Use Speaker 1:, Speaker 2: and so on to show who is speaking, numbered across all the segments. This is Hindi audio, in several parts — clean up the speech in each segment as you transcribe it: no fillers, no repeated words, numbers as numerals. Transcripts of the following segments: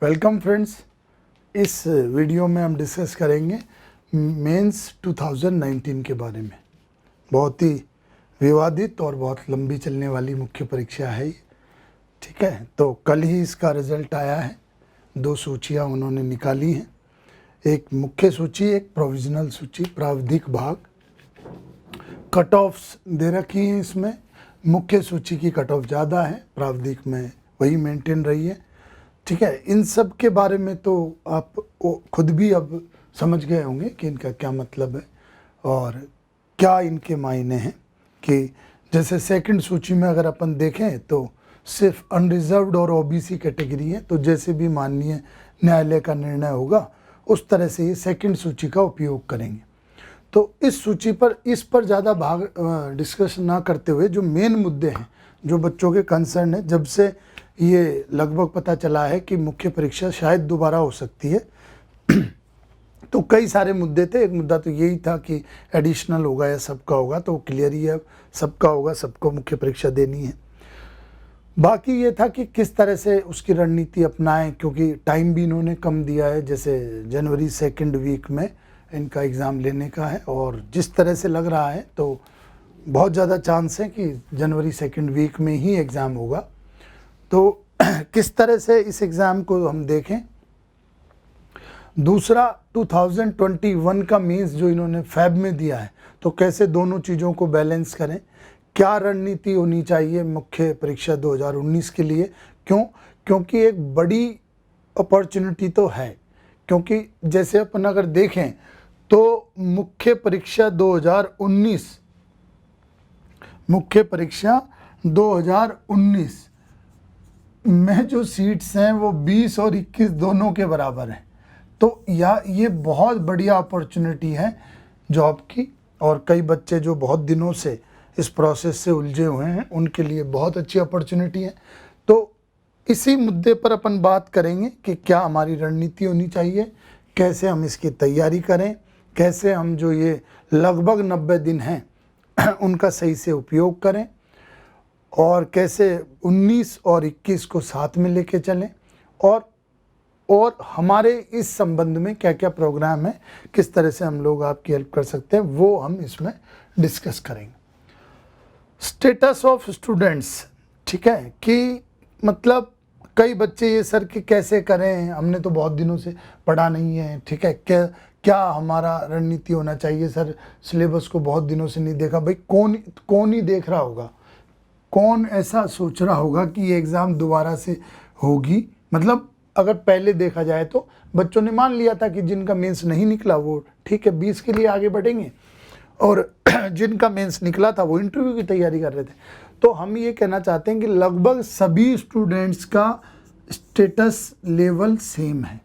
Speaker 1: Welcome friends. इस वीडियो में हम डिस्कस करेंगे मेंस 2019 के बारे में। बहुत ही विवादित और बहुत लंबी चलने वाली मुख्य परीक्षा है ये, ठीक है। तो कल ही इसका रिजल्ट आया है। 2 सूचियाँ उन्होंने निकाली हैं, एक मुख्य सूची, एक प्रोविजनल सूची, प्रावधिक भाग। कट ऑफ्स दे रखी हैं इसमें। मुख्य सूची की कट ऑफ ज़्यादा है, प्रावधिक में वही मेंटेन रही है, ठीक है। इन सब के बारे में तो आप खुद भी अब समझ गए होंगे कि इनका क्या मतलब है और क्या इनके मायने हैं। कि जैसे सेकंड सूची में अगर अपन देखें तो सिर्फ अनरिजर्व्ड और ओबीसी कैटेगरी है, तो जैसे भी माननीय न्यायालय का निर्णय होगा उस तरह से ये सेकंड सूची का उपयोग करेंगे। तो इस सूची पर ज़्यादा भाग डिस्कशन ना करते हुए जो मेन मुद्दे हैं, जो बच्चों के कंसर्न है, जब से ये लगभग पता चला है कि मुख्य परीक्षा शायद दोबारा हो सकती है तो कई सारे मुद्दे थे। एक मुद्दा तो यही था कि एडिशनल होगा या सबका होगा, तो क्लियर ही है सबका होगा, सबको मुख्य परीक्षा देनी है। बाकी ये था कि किस तरह से उसकी रणनीति अपनाएं, क्योंकि टाइम भी इन्होंने कम दिया है। जैसे जनवरी सेकंड वीक में इनका एग्ज़ाम लेने का है और जिस तरह से लग रहा है तो बहुत ज़्यादा चांस है कि जनवरी सेकंड वीक में ही एग्ज़ाम होगा। तो किस तरह से इस एग्ज़ाम को हम देखें। दूसरा, 2021 का मीन्स जो इन्होंने फैब में दिया है, तो कैसे दोनों चीज़ों को बैलेंस करें, क्या रणनीति होनी चाहिए मुख्य परीक्षा 2019 के लिए। क्योंकि एक बड़ी अपॉर्चुनिटी तो है, क्योंकि जैसे अपन अगर देखें तो मुख्य परीक्षा 2019 में जो सीट्स हैं वो 20 और 21 दोनों के बराबर हैं। तो ये बहुत बढ़िया अपॉर्चुनिटी है जॉब की, और कई बच्चे जो बहुत दिनों से इस प्रोसेस से उलझे हुए हैं उनके लिए बहुत अच्छी अपॉर्चुनिटी है। तो इसी मुद्दे पर अपन बात करेंगे कि क्या हमारी रणनीति होनी चाहिए, कैसे हम इसकी तैयारी करें, कैसे हम जो ये लगभग 90 दिन हैं उनका सही से उपयोग करें, और कैसे 19 और 21 को साथ में लेके चलें, और हमारे इस संबंध में क्या क्या प्रोग्राम है, किस तरह से हम लोग आपकी हेल्प कर सकते हैं, वो हम इसमें डिस्कस करेंगे। स्टेटस ऑफ स्टूडेंट्स, ठीक है, कि मतलब कई बच्चे ये सर कि कैसे करें, हमने तो बहुत दिनों से पढ़ा नहीं है, ठीक है, क्या हमारा रणनीति होना चाहिए सर, सिलेबस को बहुत दिनों से नहीं देखा। भाई कौन ही देख रहा होगा, कौन ऐसा सोच रहा होगा कि ये एग्ज़ाम दोबारा से होगी। मतलब अगर पहले देखा जाए तो बच्चों ने मान लिया था कि जिनका मेंस नहीं निकला वो ठीक है 20 के लिए आगे बढ़ेंगे, और जिनका मेंस निकला था वो इंटरव्यू की तैयारी कर रहे थे। तो हम ये कहना चाहते हैं कि लगभग सभी स्टूडेंट्स का स्टेटस लेवल सेम है,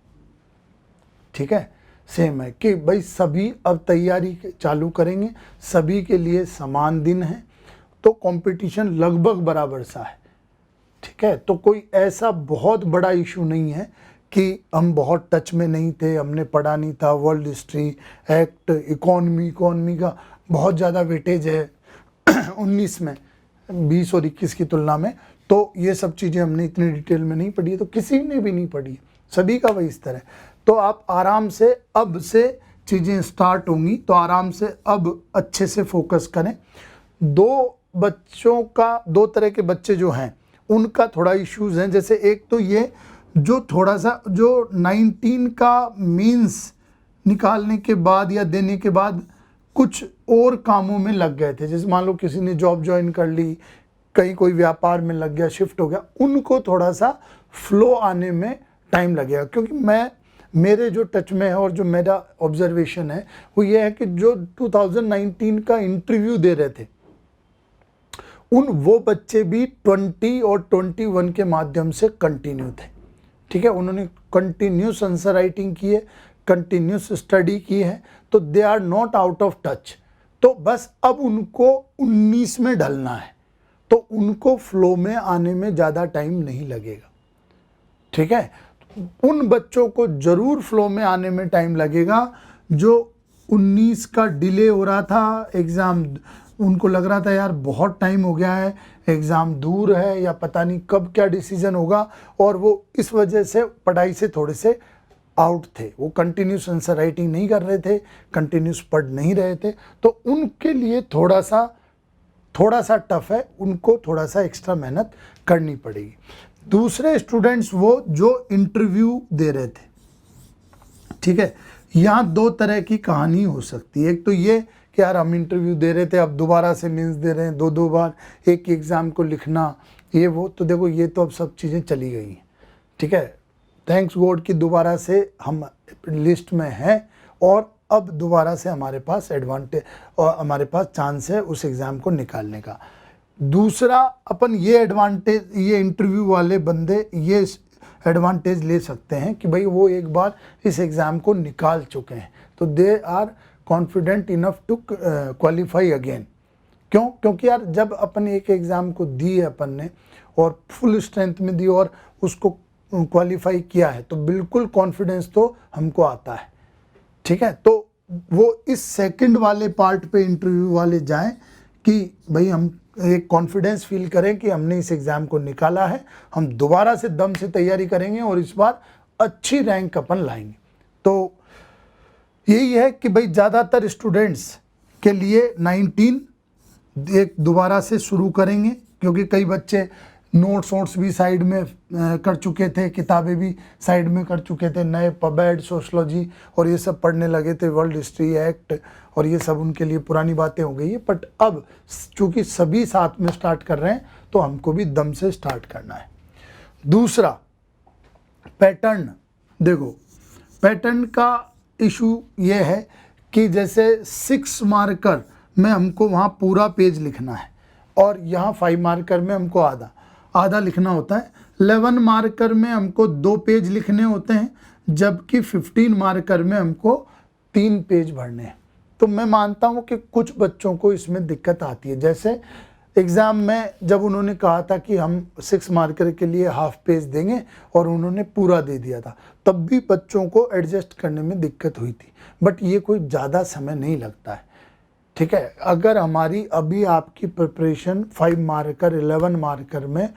Speaker 1: ठीक है, सेम है कि भाई सभी अब तैयारी चालू करेंगे, सभी के लिए समान दिन है, तो कंपटीशन लगभग बराबर सा है, ठीक है। तो कोई ऐसा बहुत बड़ा इशू नहीं है कि हम बहुत टच में नहीं थे, हमने पढ़ा नहीं था, वर्ल्ड हिस्ट्री, एक्ट, इकोनॉमी का बहुत ज़्यादा वेटेज है 19 में 20 और 21 की तुलना में। तो ये सब चीज़ें हमने इतनी डिटेल में नहीं पढ़ी है, तो किसी ने भी नहीं पढ़ी है, सभी का वही स्तर है। तो आप आराम से अब से चीज़ें स्टार्ट होंगी, तो आराम से अब अच्छे से फोकस करें। दो तरह के बच्चे जो हैं उनका थोड़ा इश्यूज हैं। जैसे एक तो ये जो थोड़ा सा जो 19 का मीन्स निकालने के बाद या देने के बाद कुछ और कामों में लग गए थे, जैसे मान लो किसी ने जॉब ज्वाइन कर ली, कहीं कोई व्यापार में लग गया, शिफ्ट हो गया, उनको थोड़ा सा फ्लो आने में टाइम लगेगा। क्योंकि मेरे जो टच में है और जो मेरा ऑब्जर्वेशन है वो ये है कि जो 2019 का इंटरव्यू दे रहे थे वो बच्चे भी 20 और 21 के माध्यम से कंटिन्यू थे, ठीक है। उन्होंने कंटिन्यूस आंसर राइटिंग की है, कंटिन्यूस स्टडी की है, तो they are not out of touch. तो बस अब उनको 19 में ढलना है, तो उनको फ्लो में आने में ज़्यादा टाइम नहीं लगेगा, ठीक है। उन बच्चों को ज़रूर फ्लो में आने में टाइम लगेगा जो 19 का डिले हो रहा था एग्ज़ाम, उनको लग रहा था यार बहुत टाइम हो गया है, एग्ज़ाम दूर है या पता नहीं कब क्या डिसीजन होगा, और वो इस वजह से पढ़ाई से थोड़े से आउट थे, वो कंटिन्यूस आंसर राइटिंग नहीं कर रहे थे, कंटिन्यूस पढ़ नहीं रहे थे, तो उनके लिए थोड़ा सा टफ है, उनको थोड़ा सा एक्स्ट्रा मेहनत करनी पड़ेगी। दूसरे स्टूडेंट्स वो जो इंटरव्यू दे रहे थे, ठीक है, यहाँ दो तरह की कहानी हो सकती है। एक तो ये कि यार हम इंटरव्यू दे रहे थे, अब दोबारा से मीन्स दे रहे हैं, दो बार एक एग्ज़ाम को लिखना, ये वो, तो देखो ये तो अब सब चीज़ें चली गई हैं, ठीक है, थैंक्स गॉड कि दोबारा से हम लिस्ट में हैं और अब दोबारा से हमारे पास एडवांटेज और हमारे पास चांस है उस एग्ज़ाम को निकालने का। दूसरा, अपन ये एडवांटेज, ये इंटरव्यू वाले बंदे ये एडवांटेज ले सकते हैं कि भाई वो एक बार इस एग्ज़ाम को निकाल चुके हैं, तो they are confident enough to qualify again. क्यों? क्योंकि यार जब अपन एक एग्ज़ाम को दी है अपन ने और फुल स्ट्रेंथ में दी और उसको क्वालिफाई किया है, तो बिल्कुल कॉन्फिडेंस तो हमको आता है, ठीक है। तो वो इस सेकंड वाले पार्ट पे इंटरव्यू वाले जाएं कि भाई हम एक कॉन्फिडेंस फील करें कि हमने इस एग्ज़ाम को निकाला है, हम दोबारा से दम से तैयारी करेंगे और इस बार अच्छी रैंक अपन लाएंगे। तो यही है कि भाई ज़्यादातर स्टूडेंट्स के लिए 19 एक दोबारा से शुरू करेंगे, क्योंकि कई बच्चे नोट्स भी साइड में कर चुके थे, किताबें भी साइड में कर चुके थे, नए पबेड, सोशलॉजी और ये सब पढ़ने लगे थे, वर्ल्ड हिस्ट्री, एक्ट और ये सब उनके लिए पुरानी बातें हो गई है। बट अब चूँकि सभी साथ में स्टार्ट कर रहे हैं तो हमको भी दम से स्टार्ट करना है। दूसरा, पैटर्न। देखो, पैटर्न का इशू ये है कि जैसे 6 मार्कर में हमको वहाँ पूरा पेज लिखना है और यहाँ 5 मार्कर में हमको आधा लिखना होता है। 11 मार्कर में हमको 2 पेज लिखने होते हैं, जबकि 15 मार्कर में हमको 3 पेज भरने हैं। तो मैं मानता हूँ कि कुछ बच्चों को इसमें दिक्कत आती है। जैसे एग्ज़ाम में जब उन्होंने कहा था कि हम 6 मार्कर के लिए हाफ पेज देंगे और उन्होंने पूरा दे दिया था, तब भी बच्चों को एडजस्ट करने में दिक्कत हुई थी। बट ये कोई ज़्यादा समय नहीं लगता है, ठीक है। अगर हमारी अभी आपकी प्रिपरेशन 5 मार्कर 11 मार्कर में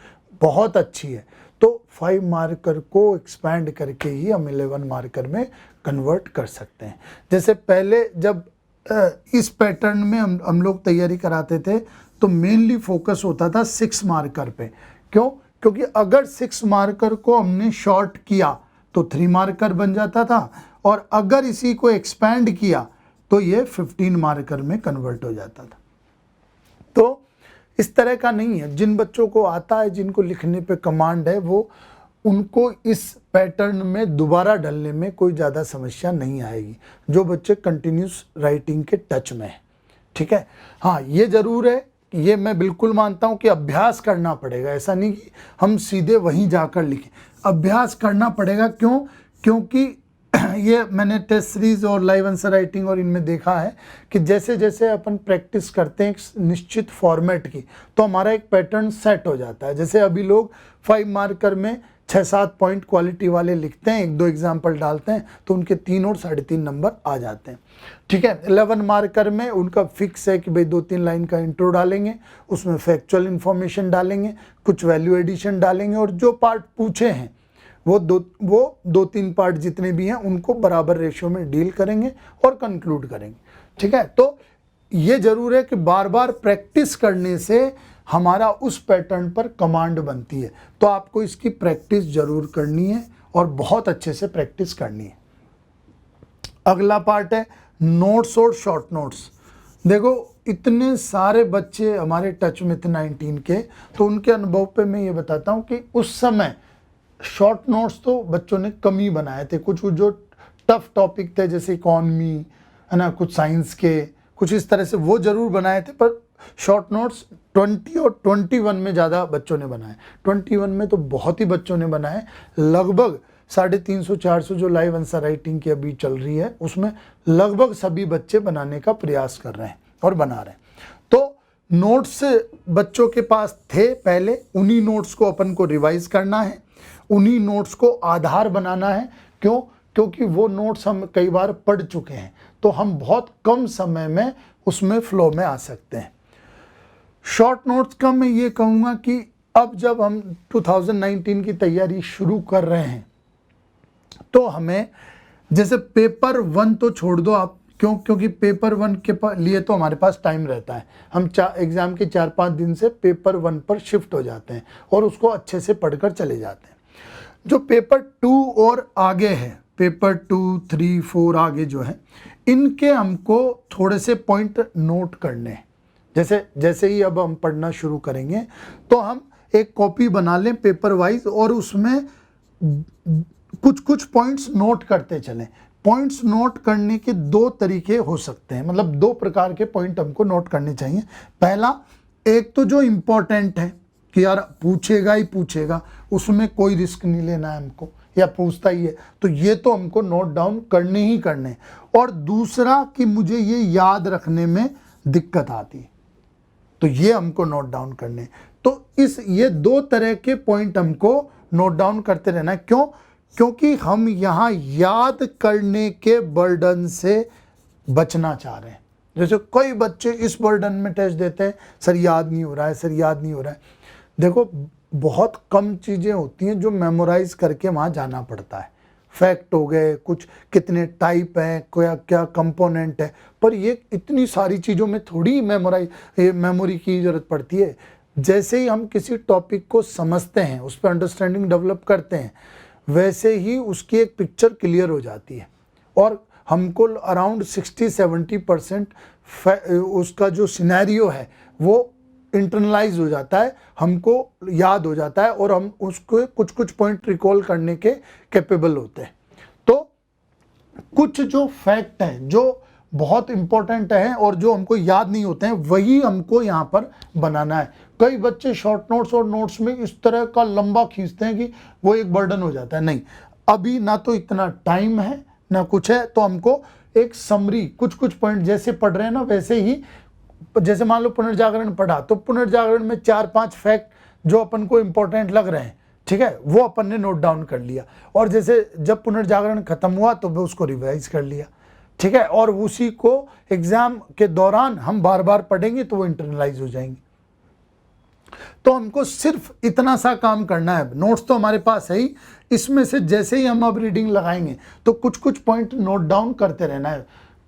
Speaker 1: बहुत अच्छी है तो 5 मार्कर को एक्सपैंड करके ही हम 11 मार्कर में कन्वर्ट कर सकते हैं। जैसे पहले जब इस पैटर्न में हम लोग तैयारी कराते थे तो मेनली फोकस होता था 6 मार्कर पे। क्यों? क्योंकि अगर 6 मार्कर को हमने शॉर्ट किया तो 3 मार्कर बन जाता था और अगर इसी को एक्सपैंड किया तो ये 15 मार्कर में कन्वर्ट हो जाता था। तो इस तरह का नहीं है। जिन बच्चों को आता है, जिनको लिखने पे कमांड है, वो उनको इस पैटर्न में दोबारा डालने में कोई ज़्यादा समस्या नहीं आएगी, जो बच्चे कंटिन्यूस राइटिंग के टच में है, ठीक है। हाँ, ये ज़रूर है, ये मैं बिल्कुल मानता हूँ कि अभ्यास करना पड़ेगा। ऐसा नहीं कि हम सीधे वहीं जाकर लिखें, अभ्यास करना पड़ेगा। क्यों? क्योंकि ये मैंने टेस्ट सीरीज और लाइव आंसर राइटिंग और इनमें देखा है कि जैसे जैसे अपन प्रैक्टिस करते हैं एक निश्चित फॉर्मेट की, तो हमारा एक पैटर्न सेट हो जाता है। जैसे अभी लोग 5 मार्कर में 6-7 पॉइंट क्वालिटी वाले लिखते हैं, 1-2 एग्जाम्पल डालते हैं तो उनके 3 और 3.5 नंबर आ जाते हैं, ठीक है। 11 मार्कर में उनका फिक्स है कि भाई 2-3 लाइन का इंट्रो डालेंगे, उसमें फैक्चुअल इन्फॉर्मेशन डालेंगे, कुछ वैल्यू एडिशन डालेंगे और जो पार्ट पूछे हैं वो 2-3 पार्ट जितने भी हैं उनको बराबर रेशियो में डील करेंगे और कंक्लूड करेंगे, ठीक है। तो ये जरूर है कि बार बार प्रैक्टिस करने से हमारा उस पैटर्न पर कमांड बनती है। तो आपको इसकी प्रैक्टिस जरूर करनी है और बहुत अच्छे से प्रैक्टिस करनी है। अगला पार्ट है नोट्स और शॉर्ट नोट्स। देखो, इतने सारे बच्चे हमारे टच में थे 19 के, तो उनके अनुभव पे मैं ये बताता हूँ कि उस समय शॉर्ट नोट्स तो बच्चों ने कम ही बनाए थे। कुछ जो टफ टॉपिक थे जैसे इकॉनमी है ना, कुछ साइंस के, कुछ इस तरह से वो जरूर बनाए थे, पर शॉर्ट नोट्स 20 और 21 में ज़्यादा बच्चों ने बनाए। 21 में तो बहुत ही बच्चों ने बनाए, लगभग 350-400 जो लाइव आंसर राइटिंग की अभी चल रही है उसमें लगभग सभी बच्चे बनाने का प्रयास कर रहे हैं और बना रहे हैं। तो नोट्स बच्चों के पास थे पहले, उन्हीं नोट्स को अपन को रिवाइज करना है, उन्हीं नोट्स को आधार बनाना है। क्यों? क्योंकि वो नोट्स हम कई बार पढ़ चुके हैं, तो हम बहुत कम समय में उसमें फ्लो में आ सकते हैं। शॉर्ट नोट्स का मैं ये कहूँगा कि अब जब हम 2019 की तैयारी शुरू कर रहे हैं तो हमें जैसे पेपर 1 तो छोड़ दो आप, क्योंकि पेपर 1 के लिए तो हमारे पास टाइम रहता है। हम एग्ज़ाम के 4-5 दिन से पेपर 1 पर शिफ्ट हो जाते हैं और उसको अच्छे से पढ़कर चले जाते हैं। जो पेपर 2 और आगे है, पेपर 2, 3, 4 आगे जो है, इनके हमको थोड़े से पॉइंट नोट करने हैं। जैसे ही अब हम पढ़ना शुरू करेंगे तो हम एक कॉपी बना लें पेपर वाइज और उसमें कुछ पॉइंट्स नोट करते चलें। पॉइंट्स नोट करने के 2 तरीके हो सकते हैं, मतलब 2 प्रकार के पॉइंट हमको नोट करने चाहिए। पहला, एक तो जो इम्पोर्टेंट है कि यार पूछेगा ही पूछेगा, उसमें कोई रिस्क नहीं लेना है हमको, या पूछता ही है तो ये तो हमको नोट डाउन करने ही करने। और दूसरा कि मुझे ये याद रखने में दिक्कत आती है तो ये हमको नोट डाउन करने। तो ये 2 तरह के पॉइंट हमको नोट डाउन करते रहना है। क्यों? क्योंकि हम यहाँ याद करने के बर्डन से बचना चाह रहे हैं। जैसे कई बच्चे इस बर्डन में टेस्ट देते हैं, सर याद नहीं हो रहा है, सर याद नहीं हो रहा है। देखो, बहुत कम चीज़ें होती हैं जो मेमोराइज करके वहाँ जाना पड़ता है। फैक्ट हो गए, कुछ कितने टाइप हैं, क्या कंपोनेंट है, पर ये इतनी सारी चीज़ों में थोड़ी मेमोरी की ज़रूरत पड़ती है। जैसे ही हम किसी टॉपिक को समझते हैं, उस पर अंडरस्टैंडिंग डेवलप करते हैं, वैसे ही उसकी एक पिक्चर क्लियर हो जाती है और हमको अराउंड 60-70% उसका जो सिनेरियो है वो इंटरनलाइज हो जाता है, हमको याद हो जाता है और हम उसको कुछ पॉइंट रिकॉल करने के कैपेबल होते हैं। तो कुछ जो फैक्ट हैं जो बहुत इंपॉर्टेंट हैं और जो हमको याद नहीं होते हैं, वही हमको यहाँ पर बनाना है। कई बच्चे शॉर्ट नोट्स और नोट्स में इस तरह का लंबा खींचते हैं कि वो एक बर्डन हो जाता है। नहीं, अभी ना तो इतना टाइम है ना कुछ है, तो हमको एक समरी कुछ पॉइंट जैसे पढ़ रहे हैं ना वैसे ही, जैसे मान लो पुनर्जागरण पढ़ा तो पुनर्जागरण में 4-5 फैक्ट जो अपन को इंपॉर्टेंट लग रहे हैं, ठीक है, वो अपन ने नोट डाउन कर लिया और जैसे जब पुनर्जागरण खत्म हुआ तो उसको रिवाइज कर लिया, ठीक है, और उसी को एग्जाम के दौरान हम बार बार पढ़ेंगे तो वो इंटरनलाइज हो जाएंगे। तो हमको सिर्फ इतना सा काम करना है। नोट्स तो हमारे पास है ही, इसमें से जैसे ही हम अब रीडिंग लगाएंगे तो कुछ पॉइंट नोट डाउन करते रहना है।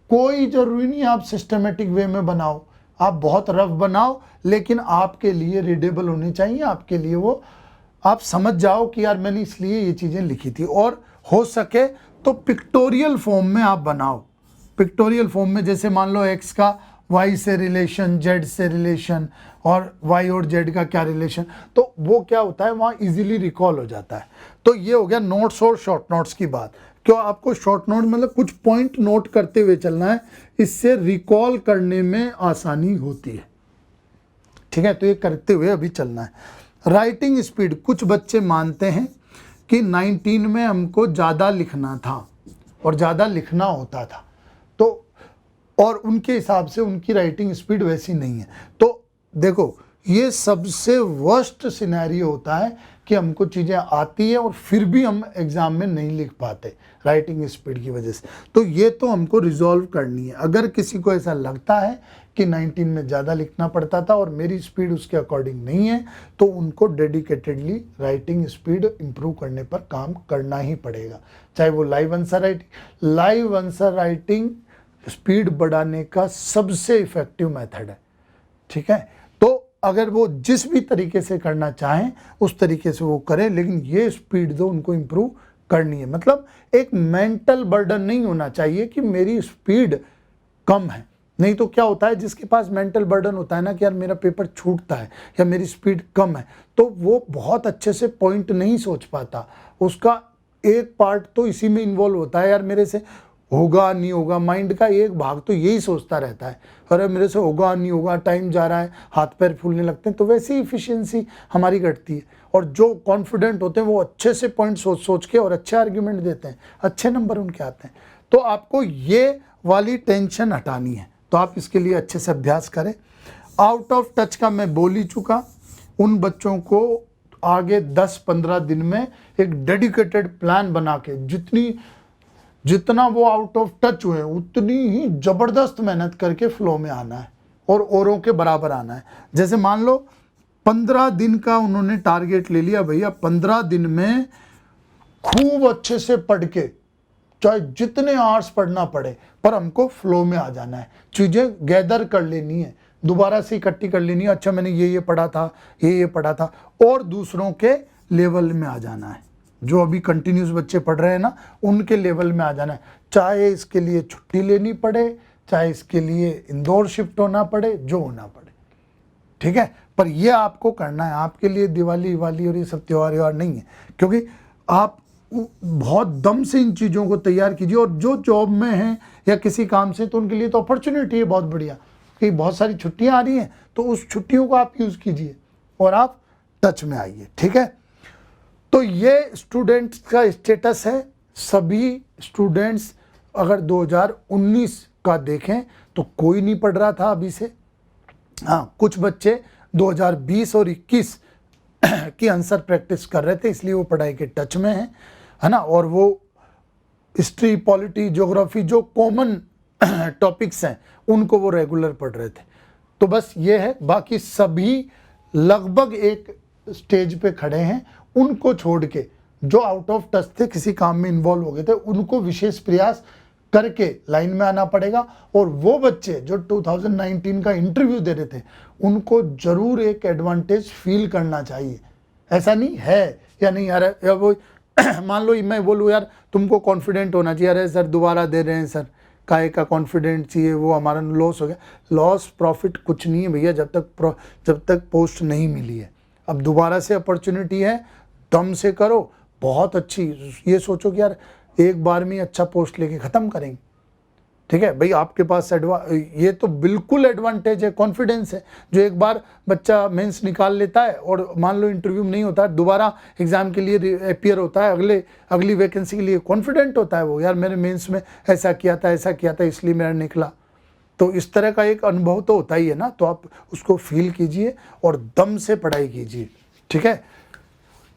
Speaker 1: कोई जरूरी नहीं आप सिस्टमेटिक वे में बनाओ, आप बहुत रफ बनाओ, लेकिन आपके लिए रीडेबल होनी चाहिए, आपके लिए वो आप समझ जाओ कि यार मैंने इसलिए ये चीज़ें लिखी थी। और हो सके तो पिक्टोरियल फॉर्म में आप बनाओ। पिक्टोरियल फॉर्म में जैसे मान लो x का y से रिलेशन, z से रिलेशन और y और z का क्या रिलेशन, तो वो क्या होता है वहाँ इजीली रिकॉल हो जाता है। तो ये हो गया नोट्स और शॉर्ट नोट्स की बात। क्यों आपको शॉर्ट नोट मतलब कुछ पॉइंट नोट करते हुए चलना है, इससे रिकॉल करने में आसानी होती है, ठीक है। तो ये करते हुए अभी चलना है। राइटिंग स्पीड, कुछ बच्चे मानते हैं कि 19 में हमको ज़्यादा लिखना था और ज़्यादा लिखना होता था, तो और उनके हिसाब से उनकी राइटिंग स्पीड वैसी नहीं है। तो देखो, ये सबसे वर्स्ट सिनेरियो होता है कि हमको चीज़ें आती है और फिर भी हम एग्ज़ाम में नहीं लिख पाते राइटिंग स्पीड की वजह से। तो ये तो हमको रिजॉल्व करनी है। अगर किसी को ऐसा लगता है कि 19 में ज़्यादा लिखना पड़ता था और मेरी स्पीड उसके अकॉर्डिंग नहीं है, तो उनको डेडिकेटेडली राइटिंग स्पीड इम्प्रूव करने पर काम करना ही पड़ेगा। चाहे वो लाइव आंसर राइटिंग स्पीड बढ़ाने का सबसे इफेक्टिव मेथड है, ठीक है। तो अगर वो जिस भी तरीके से करना चाहें उस तरीके से वो करें, लेकिन ये स्पीड तो उनको इम्प्रूव करनी है। मतलब एक मेंटल बर्डन नहीं होना चाहिए कि मेरी स्पीड कम है। नहीं तो क्या होता है, जिसके पास मेंटल बर्डन होता है ना कि यार मेरा पेपर छूटता है या मेरी स्पीड कम है, तो वो बहुत अच्छे से पॉइंट नहीं सोच पाता। उसका एक पार्ट तो इसी में इन्वॉल्व होता है, यार मेरे से होगा नहीं होगा, माइंड का एक भाग तो यही सोचता रहता है, अरे मेरे से होगा नहीं होगा, टाइम जा रहा है, हाथ पैर फूलने लगते हैं। तो वैसे ही इफिशिएंसी हमारी घटती है। और जो कॉन्फिडेंट होते हैं वो अच्छे से पॉइंट सोच के और अच्छे आर्ग्यूमेंट देते हैं, अच्छे नंबर उनके आते हैं। तो आपको ये वाली टेंशन हटानी है, तो आप इसके लिए अच्छे से अभ्यास करें। आउट ऑफ टच का मैं बोल ही चुका, उन बच्चों को आगे 10-15 दिन में एक डेडिकेटेड प्लान बना के, जितनी जितना वो आउट ऑफ टच हुए उतनी ही जबरदस्त मेहनत करके फ्लो में आना है और औरों के बराबर आना है। जैसे मान लो 15 दिन का उन्होंने टारगेट ले लिया, भैया 15 दिन में खूब अच्छे से पढ़ के, चाहे जितने आवर्स पढ़ना पड़े, पर हमको फ्लो में आ जाना है, चीजें गैदर कर लेनी है, दोबारा से इकट्ठी कर लेनी है। अच्छा मैंने ये पढ़ा था, ये पढ़ा था, और दूसरों के लेवल में आ जाना है। जो अभी कंटिन्यूस बच्चे पढ़ रहे हैं ना, उनके लेवल में आ जाना है। चाहे इसके लिए छुट्टी लेनी पड़े, चाहे इसके लिए इंदौर शिफ्ट होना पड़े, जो होना पड़े, ठीक है। पर ये आपको करना है, आपके लिए दिवाली वाली और ये सब त्योहार नहीं है, क्योंकि आप बहुत दम से इन चीज़ों को तैयार कीजिए। और जो जॉब में हैं या किसी काम से, तो उनके लिए तो अपॉर्चुनिटी है बहुत बढ़िया कि बहुत सारी छुट्टियां आ रही हैं, तो उस छुट्टियों को आप यूज़ कीजिए और आप टच में आइए, ठीक है। तो ये स्टूडेंट्स का स्टेटस है। सभी स्टूडेंट्स अगर 2019 का देखें तो कोई नहीं पढ़ रहा था अभी से। हाँ, कुछ बच्चे 2020 और 21 की आंसर प्रैक्टिस कर रहे थे, इसलिए वो पढ़ाई के टच में हैं, है ना। और वो हिस्ट्री, पॉलिटी, ज्योग्राफी, जो कॉमन टॉपिक्स हैं, उनको वो रेगुलर पढ़ रहे थे। तो बस ये है, बाकी सभी लगभग एक स्टेज पे खड़े हैं। उनको छोड़ के जो आउट ऑफ टच थे, किसी काम में इन्वॉल्व हो गए थे, उनको विशेष प्रयास करके लाइन में आना पड़ेगा। और वो बच्चे जो 2019 का इंटरव्यू दे रहे थे, उनको जरूर एक एडवांटेज फील करना चाहिए। ऐसा नहीं है या नहीं, यार वो मान लो मैं बोलूँ यार तुमको कॉन्फिडेंट होना चाहिए, अरे सर दोबारा दे रहे हैं सर, काहे का कॉन्फिडेंट चाहिए, वो हमारा लॉस हो गया। लॉस प्रॉफिट कुछ नहीं है भैया, जब तक पोस्ट नहीं मिली है। अब दोबारा से अपॉर्चुनिटी है, दम से करो, बहुत अच्छी। ये सोचो कि यार एक बार में अच्छा पोस्ट लेके ख़त्म करेंगे, ठीक है भाई। आपके पास ये तो बिल्कुल एडवांटेज है, कॉन्फिडेंस है। जो एक बार बच्चा मेंस निकाल लेता है और मान लो इंटरव्यू में नहीं होता है, दोबारा एग्जाम के लिए अपीयर होता है, अगली वैकेंसी के लिए, कॉन्फिडेंट होता है वो, यार मैंने मेंस में ऐसा किया था इसलिए मेरा निकला। तो इस तरह का एक अनुभव तो होता ही है ना। तो आप उसको फील कीजिए और दम से पढ़ाई कीजिए, ठीक है।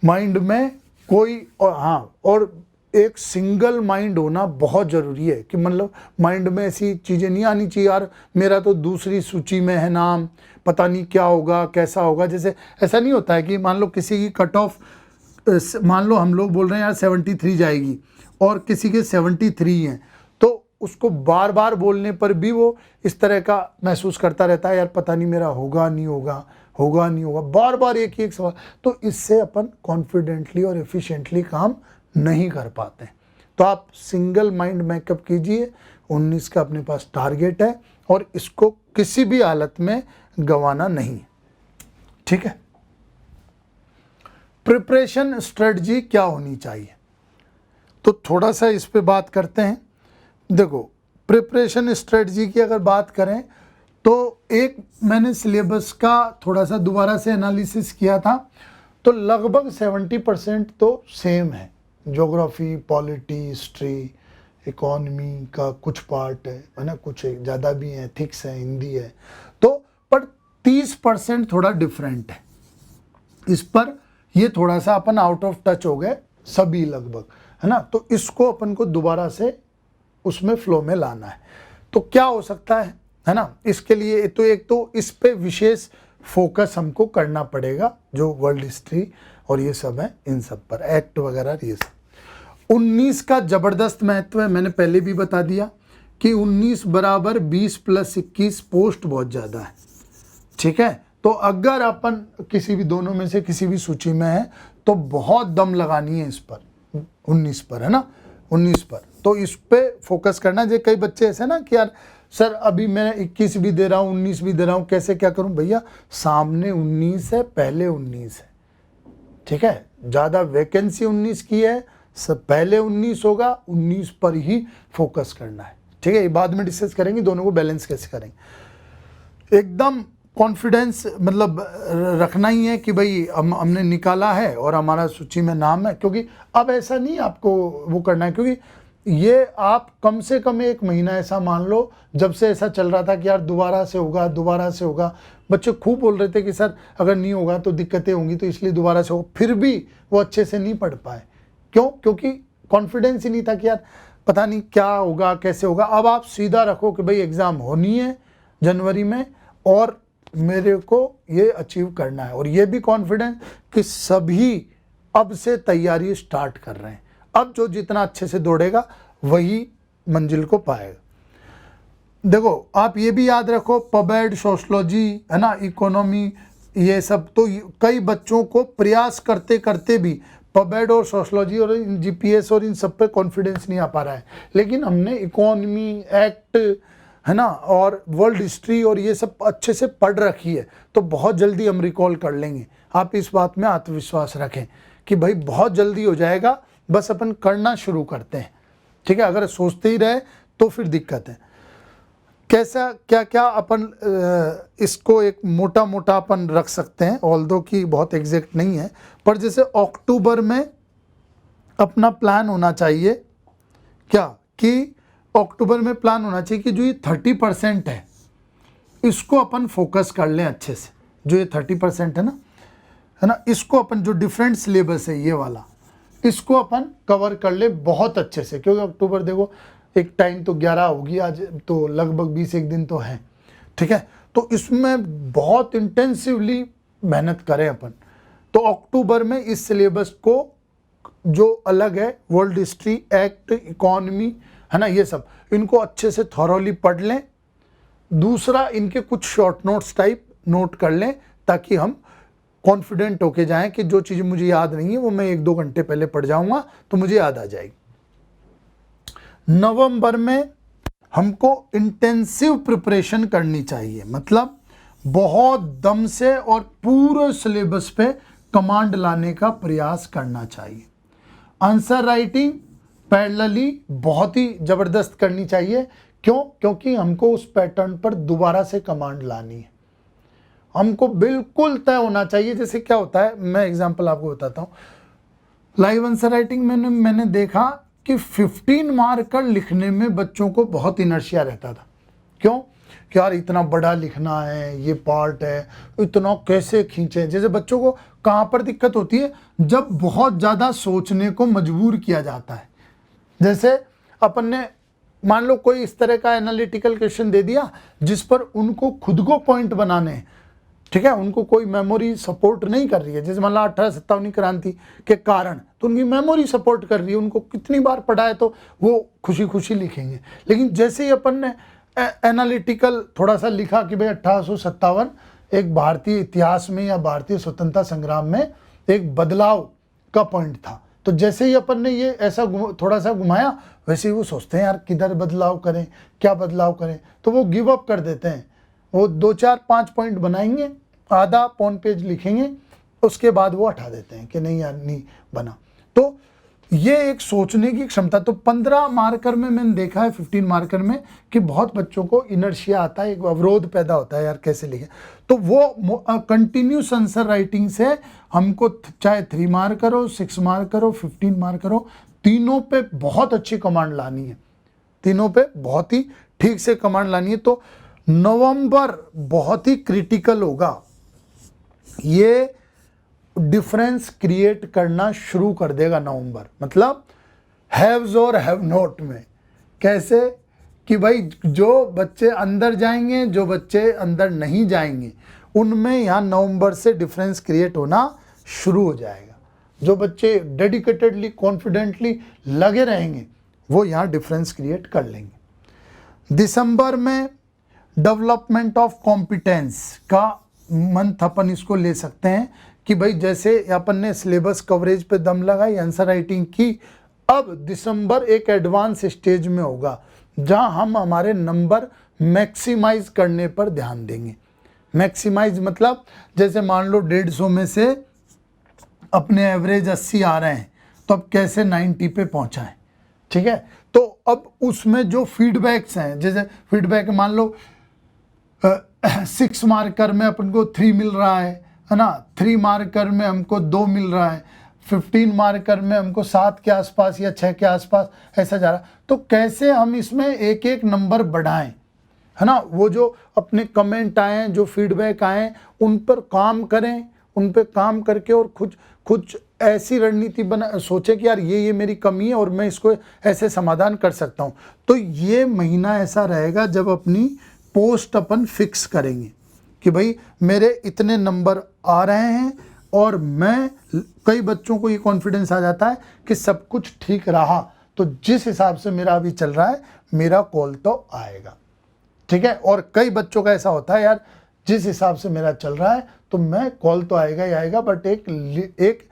Speaker 1: माइंड में कोई और एक सिंगल माइंड होना बहुत ज़रूरी है, कि मतलब माइंड में ऐसी चीज़ें नहीं आनी चाहिए, यार मेरा तो दूसरी सूची में है नाम, पता नहीं क्या होगा, कैसा होगा। जैसे ऐसा नहीं होता है कि मान लो किसी की कट ऑफ, मान लो हम लोग बोल रहे हैं यार 73 जाएगी और किसी के 73 हैं, तो उसको बार बार बोलने पर भी वो इस तरह का महसूस करता रहता है, यार पता नहीं मेरा होगा नहीं होगा, बार बार एक ही एक सवाल। तो इससे अपन कॉन्फिडेंटली और एफिशिएंटली काम नहीं कर पाते। तो आप सिंगल माइंड मेकअप कीजिए। 19 का अपने पास टारगेट है और इसको किसी भी हालत में गंवाना नहीं, ठीक है। प्रिपरेशन स्ट्रेटजी क्या होनी चाहिए, तो थोड़ा सा इस पे बात करते हैं। देखो, प्रिपरेशन स्ट्रेटजी की अगर बात करें तो एक मैंने सिलेबस का थोड़ा सा दोबारा से एनालिसिस किया था, तो लगभग 70% तो सेम है। ज्योग्राफी, पॉलिटी, हिस्ट्री, इकोनॉमी का कुछ पार्ट है ना, कुछ ज़्यादा भी है, एथिक्स है, हिंदी है, तो पर 30% थोड़ा डिफरेंट है। इस पर ये थोड़ा सा अपन आउट ऑफ टच हो गए सभी लगभग, है ना। तो इसको अपन को दोबारा से उसमें फ्लो में लाना है। तो क्या हो सकता है ना। इसके लिए तो एक तो इस पे विशेष फोकस हमको करना पड़ेगा, जो वर्ल्ड हिस्ट्री और ये सब है, इन सब पर एक्ट वगैरह ये सब। 19 का जबरदस्त महत्व है, मैंने पहले भी बता दिया कि 19 बराबर 20 + 21, पोस्ट बहुत ज़्यादा है, ठीक है। तो अगर अपन किसी भी दोनों में से किसी भी सूची में है तो बहुत दम लगानी है इस पर, 19 पर, है ना, 19 पर। तो इस पे फोकस करना। जो कई बच्चे ऐसे ना कि यार सर अभी मैं 21 भी दे रहा हूँ, 19 भी दे रहा हूँ, कैसे क्या करूँ। भैया सामने 19 है, पहले 19 है, ठीक है। ज़्यादा वैकेंसी 19 की है, सब पहले 19 होगा, 19 पर ही फोकस करना है, ठीक है। ये बाद में डिस्कस करेंगे दोनों को बैलेंस कैसे करेंगे। एकदम कॉन्फिडेंस मतलब रखना ही है कि भाई हमने निकाला है और हमारा सूची में नाम है। क्योंकि अब ऐसा नहीं आपको वो करना है, क्योंकि ये आप कम से कम 1 महीना ऐसा मान लो, जब से ऐसा चल रहा था कि यार दोबारा से होगा, बच्चे खूब बोल रहे थे कि सर अगर नहीं होगा तो दिक्कतें होंगी, तो इसलिए दोबारा से होगा, फिर भी वो अच्छे से नहीं पढ़ पाए। क्यों? क्योंकि कॉन्फिडेंस ही नहीं था कि यार पता नहीं क्या होगा कैसे होगा। अब आप सीधा रखो कि भाई एग्ज़ाम होनी है जनवरी में और मेरे को ये अचीव करना है, और ये भी कॉन्फिडेंस कि सभी अब से तैयारी स्टार्ट कर रहे हैं। अब जो जितना अच्छे से दौड़ेगा वही मंजिल को पाएगा। देखो आप ये भी याद रखो, पबेड, सोशलॉजी है ना, इकोनॉमी, ये सब तो कई बच्चों को प्रयास करते करते भी पबेड और सोशलॉजी और जीपीएस और इन सब पे कॉन्फिडेंस नहीं आ पा रहा है। लेकिन हमने इकोनॉमी, एक्ट है ना और वर्ल्ड हिस्ट्री और ये सब अच्छे से पढ़ रखी है, तो बहुत जल्दी हम रिकॉल कर लेंगे। आप इस बात में आत्मविश्वास रखें कि भाई बहुत जल्दी हो जाएगा, बस अपन करना शुरू करते हैं। ठीक है, अगर सोचते ही रहे तो फिर दिक्कत है। कैसा क्या क्या अपन इसको एक मोटा मोटा अपन रख सकते हैं, ऑल्दो कि बहुत एग्जैक्ट नहीं है, पर जैसे अक्टूबर में अपना प्लान होना चाहिए क्या, कि अक्टूबर में प्लान होना चाहिए कि जो ये 30% है इसको अपन फोकस कर लें अच्छे से। जो ये 30% है ना, इसको अपन जो डिफरेंट सिलेबस है ये वाला, इसको अपन कवर कर ले बहुत अच्छे से। क्योंकि अक्टूबर देखो एक टाइम तो 11 होगी आज, तो लगभग 20 एक दिन तो है। ठीक है, तो इसमें बहुत इंटेंसिवली मेहनत करें अपन। तो अक्टूबर में इस सिलेबस को जो अलग है, वर्ल्ड हिस्ट्री, एक्ट, इकोनॉमी है ना, ये सब इनको अच्छे से थॉरोली पढ़ लें। दूसरा, इनके कुछ शॉर्ट नोट्स टाइप नोट कर लें ताकि हम कॉन्फिडेंट होके जाएं कि जो चीज़ मुझे याद नहीं है वो मैं 1-2 घंटे पहले पढ़ जाऊंगा तो मुझे याद आ जाएगी। नवंबर में हमको इंटेंसिव प्रिपरेशन करनी चाहिए, मतलब बहुत दम से और पूरे सिलेबस पे कमांड लाने का प्रयास करना चाहिए। आंसर राइटिंग पैरेलली बहुत ही ज़बरदस्त करनी चाहिए। क्यों? क्योंकि हमको उस पैटर्न पर दोबारा से कमांड लानी है। हमको बिल्कुल तय होना चाहिए। जैसे क्या होता है, मैं एग्जांपल आपको बताता हूँ। लाइव आंसर राइटिंग मैंने देखा कि 15 मार्कर लिखने में बच्चों को बहुत इनर्शिया रहता था। क्यों? कि यार इतना बड़ा लिखना है, ये पार्ट है, इतना कैसे खींचें। जैसे बच्चों को कहाँ पर दिक्कत होती है, जब बहुत ज़्यादा सोचने को मजबूर किया जाता है। जैसे अपन ने मान लो कोई इस तरह का एनालिटिकल क्वेश्चन दे दिया जिस पर उनको खुद को पॉइंट बनाने हैं। ठीक है, उनको कोई मेमोरी सपोर्ट नहीं कर रही है। जैसे मान लो 1857 क्रांति के कारण, तो उनकी मेमोरी सपोर्ट कर रही है, उनको कितनी बार पढ़ा है तो वो खुशी खुशी लिखेंगे। लेकिन जैसे ही अपन ने एनालिटिकल थोड़ा सा लिखा कि भाई 1857 एक भारतीय इतिहास में या भारतीय स्वतंत्रता संग्राम में एक बदलाव का पॉइंट था, तो जैसे ही अपन ने ये ऐसा थोड़ा सा घुमाया, वैसे ही वो सोचते हैं यार किधर बदलाव करें, क्या बदलाव करें, तो वो गिव अप कर देते हैं। वो 2-4-5 पॉइंट बनाएंगे, आधा पौन पेज लिखेंगे, उसके बाद वो हटा देते हैं कि नहीं यार नहीं बना। तो ये एक सोचने की क्षमता। तो 15 मार्कर में मैंने देखा है, 15 मार्कर में कि बहुत बच्चों को इनर्शिया आता है, एक अवरोध पैदा होता है यार कैसे लिखें। तो वो कंटिन्यूस आंसर राइटिंग से हमको चाहे 3 मार्कर हो, 6 मार्कर हो, 15 मार्कर हो, तीनों पे बहुत अच्छी कमांड लानी है। तीनों पे बहुत ही ठीक से कमांड लानी है। तो नवंबर बहुत ही क्रिटिकल होगा। ये डिफरेंस क्रिएट करना शुरू कर देगा नवंबर, मतलब हैव्स और हैव नॉट में। कैसे कि भाई जो बच्चे अंदर जाएंगे, जो बच्चे अंदर नहीं जाएंगे, उनमें यहाँ नवंबर से डिफरेंस क्रिएट होना शुरू हो जाएगा। जो बच्चे डेडिकेटेडली, कॉन्फिडेंटली लगे रहेंगे, वो यहाँ डिफरेंस क्रिएट कर लेंगे। दिसंबर में डेवलपमेंट ऑफ कॉम्पिटेंस का मंथ अपन इसको ले सकते हैं कि भाई जैसे अपन ने सिलेबस कवरेज पे दम लगाई, आंसर राइटिंग की, अब दिसंबर एक एडवांस स्टेज में होगा जहां हम हमारे नंबर मैक्सिमाइज करने पर ध्यान देंगे। मैक्सिमाइज मतलब जैसे मान लो 150 में से अपने एवरेज 80 आ रहे हैं, तो अब कैसे 90 पे पहुंचाएं। ठीक है, तो अब उसमें जो फीडबैक्स हैं, जैसे फीडबैक मान लो 6 मार्कर में अपन को 3 मिल रहा है ना, 3 मार्कर में हमको 2 मिल रहा है, 15 मार्कर में हमको 7 के आसपास या 6 के आसपास ऐसा जा रहा। तो कैसे हम इसमें एक एक नंबर बढ़ाएं, है ना। वो जो अपने कमेंट आए, जो फीडबैक आए, उन पर काम करें, उन पर काम करके और कुछ ऐसी रणनीति बना सोचे कि यार ये मेरी कमी है और मैं इसको ऐसे समाधान कर सकता हूँ। तो ये महीना ऐसा रहेगा जब अपनी पोस्ट अपन फिक्स करेंगे कि भाई मेरे इतने नंबर आ रहे हैं, और मैं, कई बच्चों को ये कॉन्फिडेंस आ जाता है कि सब कुछ ठीक रहा तो जिस हिसाब से मेरा अभी चल रहा है मेरा कॉल तो आएगा, ठीक है। और कई बच्चों का ऐसा होता है, यार जिस हिसाब से मेरा चल रहा है तो मैं कॉल तो आएगा ही आएगा, बट एक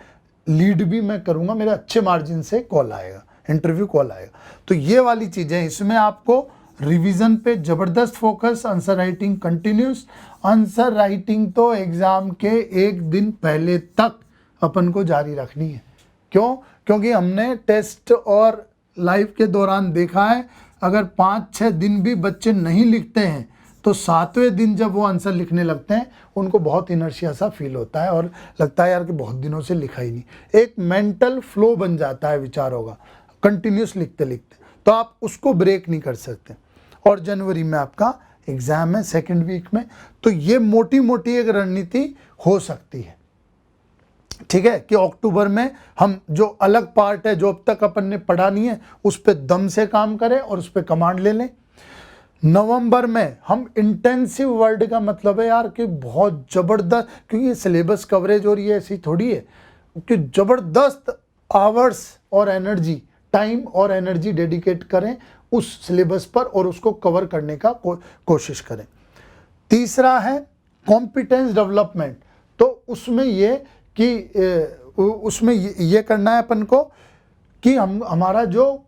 Speaker 1: लीड भी मैं करूंगा, मेरे अच्छे मार्जिन से कॉल आएगा, इंटरव्यू कॉल आएगा। तो ये वाली चीजें, इसमें आपको रिवीजन पे जबरदस्त focus, answer writing continuous. Answer writing तो एग्जाम के एक दिन पहले तक अपन को जारी रखनी है। क्यों? क्योंकि हमने टेस्ट और लाइव के दौरान देखा है, अगर 5-6 दिन भी बच्चे नहीं लिखते हैं तो 7वें दिन जब वो आंसर लिखने लगते हैं उनको बहुत इनर्शिया सा फील होता है और लगता है यार कि बहुत दिनों से लिखा ही नहीं। एक मेंटल फ्लो बन जाता है विचारों का कंटिन्यूस लिखते लिखते, तो आप उसको ब्रेक नहीं कर सकते। और जनवरी में आपका एग्जाम है, सेकेंड वीक में, तो ये मोटी मोटी एक रणनीति हो सकती है, ठीक है, कि अक्टूबर में हम जो अलग पार्ट है जो अब तक अपन ने पढ़ा नहीं है उस पर दम से काम करें और उस पर कमांड ले लें। नवंबर में हम इंटेंसिव, वर्ड का मतलब है यार कि बहुत ज़बरदस्त, क्योंकि ये सिलेबस कवरेज और ये ऐसी थोड़ी है कि ज़बरदस्त आवर्स और एनर्जी, टाइम और एनर्जी डेडिकेट करें उस सिलेबस पर और उसको कवर करने का कोशिश करें। तीसरा है कॉम्पिटेंस डेवलपमेंट, तो उसमें ये कि उसमें ये करना है अपन को कि हमारा जो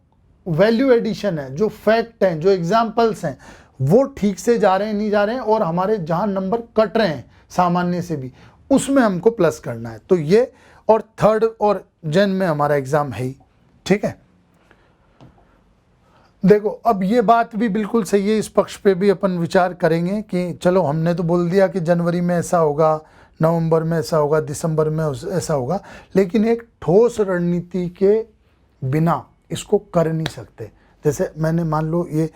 Speaker 1: वैल्यू एडिशन है, जो फैक्ट हैं, जो एग्जाम्पल्स हैं, वो ठीक से जा रहे हैं नहीं जा रहे हैं, और हमारे जहां नंबर कट रहे हैं सामान्य से भी, उसमें हमको प्लस करना है। तो ये, और थर्ड और जन में हमारा एग्जाम है ही, ठीक है। देखो अब ये बात भी बिल्कुल सही है, इस पक्ष पे भी अपन विचार करेंगे कि चलो हमने तो बोल दिया कि जनवरी में ऐसा होगा, नवंबर में ऐसा होगा, दिसंबर में ऐसा होगा, लेकिन एक ठोस रणनीति के बिना इसको कर नहीं सकते। जैसे मैंने मान लो ये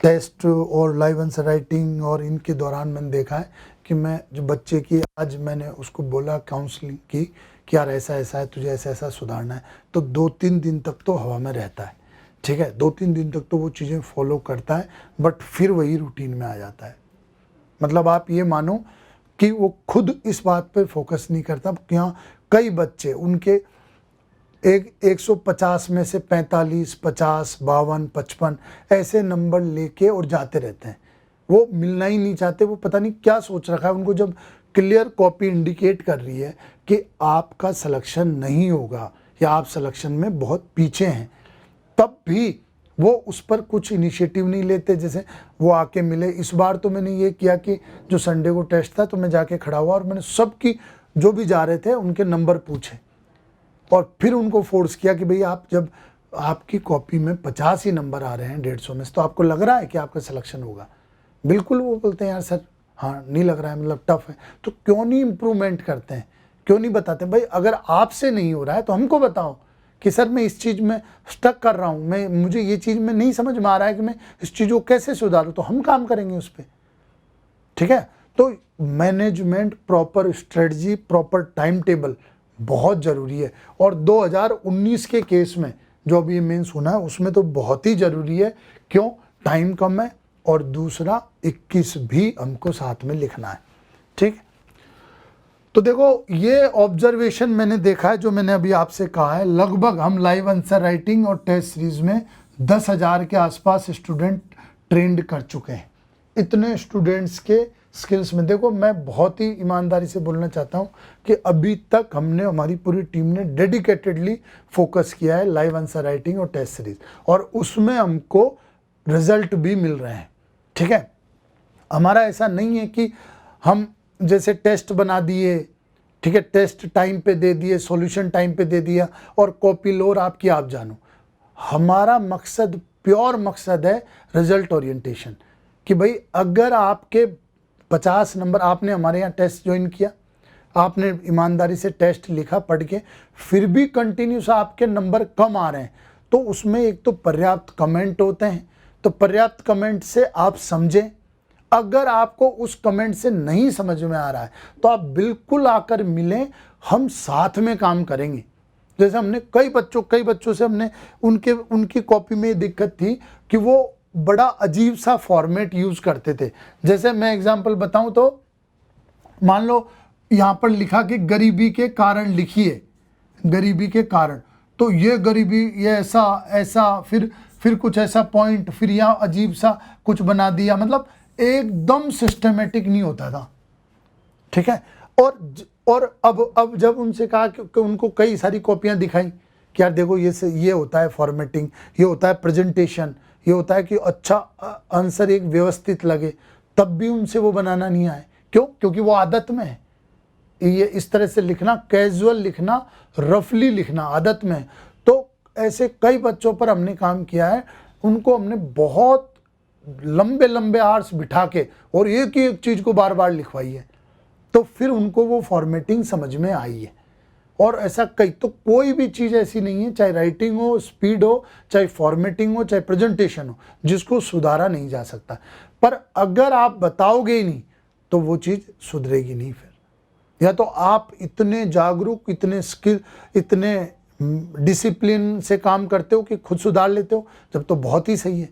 Speaker 1: टेस्ट और लाइव आंसर राइटिंग और इनके दौरान मैंने देखा है कि मैं जो बच्चे की, आज मैंने उसको बोला काउंसलिंग की कि यार ऐसा ऐसा है, तुझे ऐसा ऐसा सुधारना है, तो 2-3 दिन तक तो हवा में रहता है, ठीक है, 2-3 दिन तक तो वो चीज़ें फॉलो करता है, बट फिर वही रूटीन में आ जाता है। मतलब आप ये मानो कि वो खुद इस बात पे फोकस नहीं करता। क्या कई बच्चे उनके 150 में से 45, 50, 52, 55 ऐसे नंबर लेके और जाते रहते हैं, वो मिलना ही नहीं चाहते। वो पता नहीं क्या सोच रखा है उनको, जब क्लियर कॉपी इंडिकेट कर रही है कि आपका सिलेक्शन नहीं होगा या आप सिलेक्शन में बहुत पीछे हैं, तब भी वो उस पर कुछ इनिशिएटिव नहीं लेते। जैसे वो आके मिले, इस बार तो मैंने ये किया कि जो संडे को टेस्ट था तो मैं जाके खड़ा हुआ और मैंने सबकी, जो भी जा रहे थे उनके नंबर पूछे और फिर उनको फोर्स किया कि भाई आप, जब आपकी कॉपी में 50 ही नंबर आ रहे हैं 150 में से, तो आपको लग रहा है कि आपका सिलेक्शन होगा? बिल्कुल। वो बोलते हैं यार सर हाँ नहीं लग रहा है, मतलब टफ है। तो क्यों नहीं इम्प्रूवमेंट करते हैं, क्यों नहीं बताते? भाई अगर आपसे नहीं हो रहा है तो हमको बताओ कि सर मैं इस चीज़ में स्टक कर रहा हूँ, मुझे ये चीज़ में नहीं समझ में आ रहा है कि मैं इस चीज़ को कैसे सुधारूँ, तो हम काम करेंगे उस पर, ठीक है। तो management, proper strategy, proper time table बहुत ज़रूरी है। और 2019 के केस में जो अभी मेंस होना है उसमें तो बहुत ही ज़रूरी है। क्यों? टाइम कम है, और दूसरा 21 भी हमको साथ में लिखना है, ठीक है। तो देखो ये ऑब्जर्वेशन मैंने देखा है, जो मैंने अभी आपसे कहा है, लगभग हम लाइव आंसर राइटिंग और टेस्ट सीरीज में 10,000 के आसपास स्टूडेंट ट्रेंड कर चुके हैं। इतने स्टूडेंट्स के स्किल्स में देखो, मैं बहुत ही ईमानदारी से बोलना चाहता हूं कि अभी तक हमने, हमारी पूरी टीम ने डेडिकेटेडली फोकस किया है लाइव आंसर राइटिंग और टेस्ट सीरीज, और उसमें हमको रिजल्ट भी मिल रहे हैं, ठीक है। हमारा ऐसा नहीं है कि हम जैसे टेस्ट बना दिए, ठीक है, टेस्ट टाइम पे दे दिए, सॉल्यूशन टाइम पे दे दिया और कॉपी लो और आपकी आप जानो। हमारा मकसद, प्योर मकसद है रिजल्ट ओरिएंटेशन, कि भाई अगर आपके 50 नंबर, आपने हमारे यहाँ टेस्ट ज्वाइन किया, आपने ईमानदारी से टेस्ट लिखा पढ़ के, फिर भी कंटिन्यूस आपके नंबर कम आ रहे हैं, तो उसमें एक तो पर्याप्त कमेंट होते हैं। तो पर्याप्त कमेंट से आप समझें, अगर आपको उस कमेंट से नहीं समझ में आ रहा है तो आप बिल्कुल आकर मिलें, हम साथ में काम करेंगे। जैसे हमने कई बच्चों से हमने उनकी कॉपी में दिक्कत थी कि वो बड़ा अजीब सा फॉर्मेट यूज करते थे। जैसे मैं एग्जांपल बताऊं तो मान लो यहां पर लिखा कि गरीबी के कारण लिखिए, गरीबी के कारण, तो ये गरीबी, ये ऐसा फिर कुछ ऐसा पॉइंट, फिर यहाँ अजीब सा कुछ बना दिया, मतलब एकदम सिस्टमेटिक नहीं होता था। ठीक है। और अब जब उनसे कहा कि उनको कई सारी कॉपियां दिखाई कि यार देखो ये होता है फॉर्मेटिंग, ये होता है प्रेजेंटेशन, ये होता है कि अच्छा आंसर एक व्यवस्थित लगे, तब भी उनसे वो बनाना नहीं आए। क्यों? क्योंकि वो आदत में है, ये इस तरह से लिखना, कैजुअल लिखना, रफली लिखना आदत में है। तो ऐसे कई बच्चों पर हमने काम किया है, उनको हमने बहुत लंबे आवर्स बिठा के और एक ही एक चीज को बार बार लिखवाई है, तो फिर उनको वो फॉर्मेटिंग समझ में आई है। और ऐसा तो कोई भी चीज़ ऐसी नहीं है, चाहे राइटिंग हो, स्पीड हो, चाहे फॉर्मेटिंग हो, चाहे प्रेजेंटेशन हो, जिसको सुधारा नहीं जा सकता। पर अगर आप बताओगे ही नहीं तो वो चीज़ सुधरेगी नहीं। फिर या तो आप इतने जागरूक, इतने स्किल, इतने डिसिप्लिन से काम करते हो कि खुद सुधार लेते हो, जब तो बहुत ही सही है।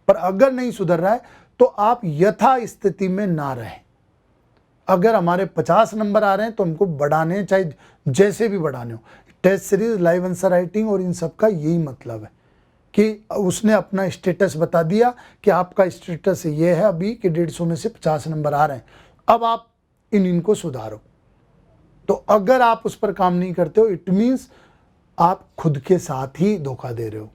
Speaker 1: पर अगर नहीं सुधर रहा है तो आप यथा स्थिति में ना रहें। अगर हमारे 50 नंबर आ रहे हैं तो हमको बढ़ाने, चाहे जैसे भी बढ़ाने हो। Test series, live answer writing और इन सब का यही मतलब है कि उसने अपना स्टेटस बता दिया कि आपका स्टेटस ये है अभी कि 150 में से 50 नंबर आ रहे हैं, अब आप इनको सुधारो। तो अगर आप उस पर काम नहीं करते हो, इट मीन्स आप खुद के साथ ही धोखा दे रहे हो,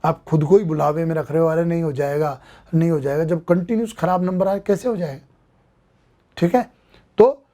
Speaker 1: आप खुद को ही बुलावे में रख रहे हो, अरे नहीं हो जाएगा, नहीं हो जाएगा। जब कंटिन्यूस खराब नंबर आए कैसे हो जाएगा? ठीक है। तो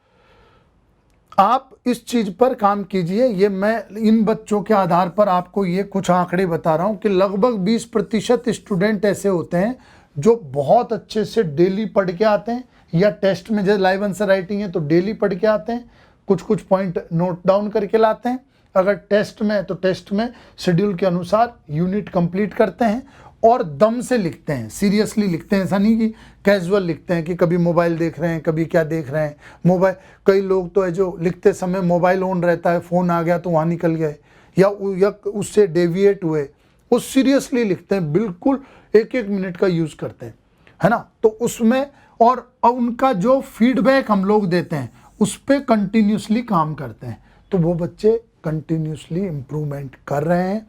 Speaker 1: आप इस चीज पर काम कीजिए। ये मैं इन बच्चों के आधार पर आपको ये कुछ आंकड़े बता रहा हूं कि लगभग 20% स्टूडेंट ऐसे होते हैं जो बहुत अच्छे से डेली पढ़ के आते हैं, या टेस्ट में जैसे लाइव आंसर राइटिंग है तो डेली पढ़ के आते हैं, कुछ पॉइंट नोट डाउन करके लाते हैं। अगर टेस्ट में है तो टेस्ट में शेड्यूल के अनुसार यूनिट कंप्लीट करते हैं और दम से लिखते हैं, सीरियसली लिखते हैं। ऐसा नहीं कि कैजुअल लिखते हैं कि कभी मोबाइल देख रहे हैं, कभी क्या देख रहे हैं। मोबाइल, कई लोग तो है जो लिखते समय मोबाइल ऑन रहता है, फ़ोन आ गया तो वहाँ निकल गए या उससे डेविएट हुए। वो सीरियसली लिखते हैं, बिल्कुल एक मिनट का यूज़ करते हैं, है ना। तो उसमें और उनका जो फीडबैक हम लोग देते हैं उस पर कंटिन्यूसली काम करते हैं, तो वो बच्चे कंटिन्यूसली इम्प्रूवमेंट कर रहे हैं,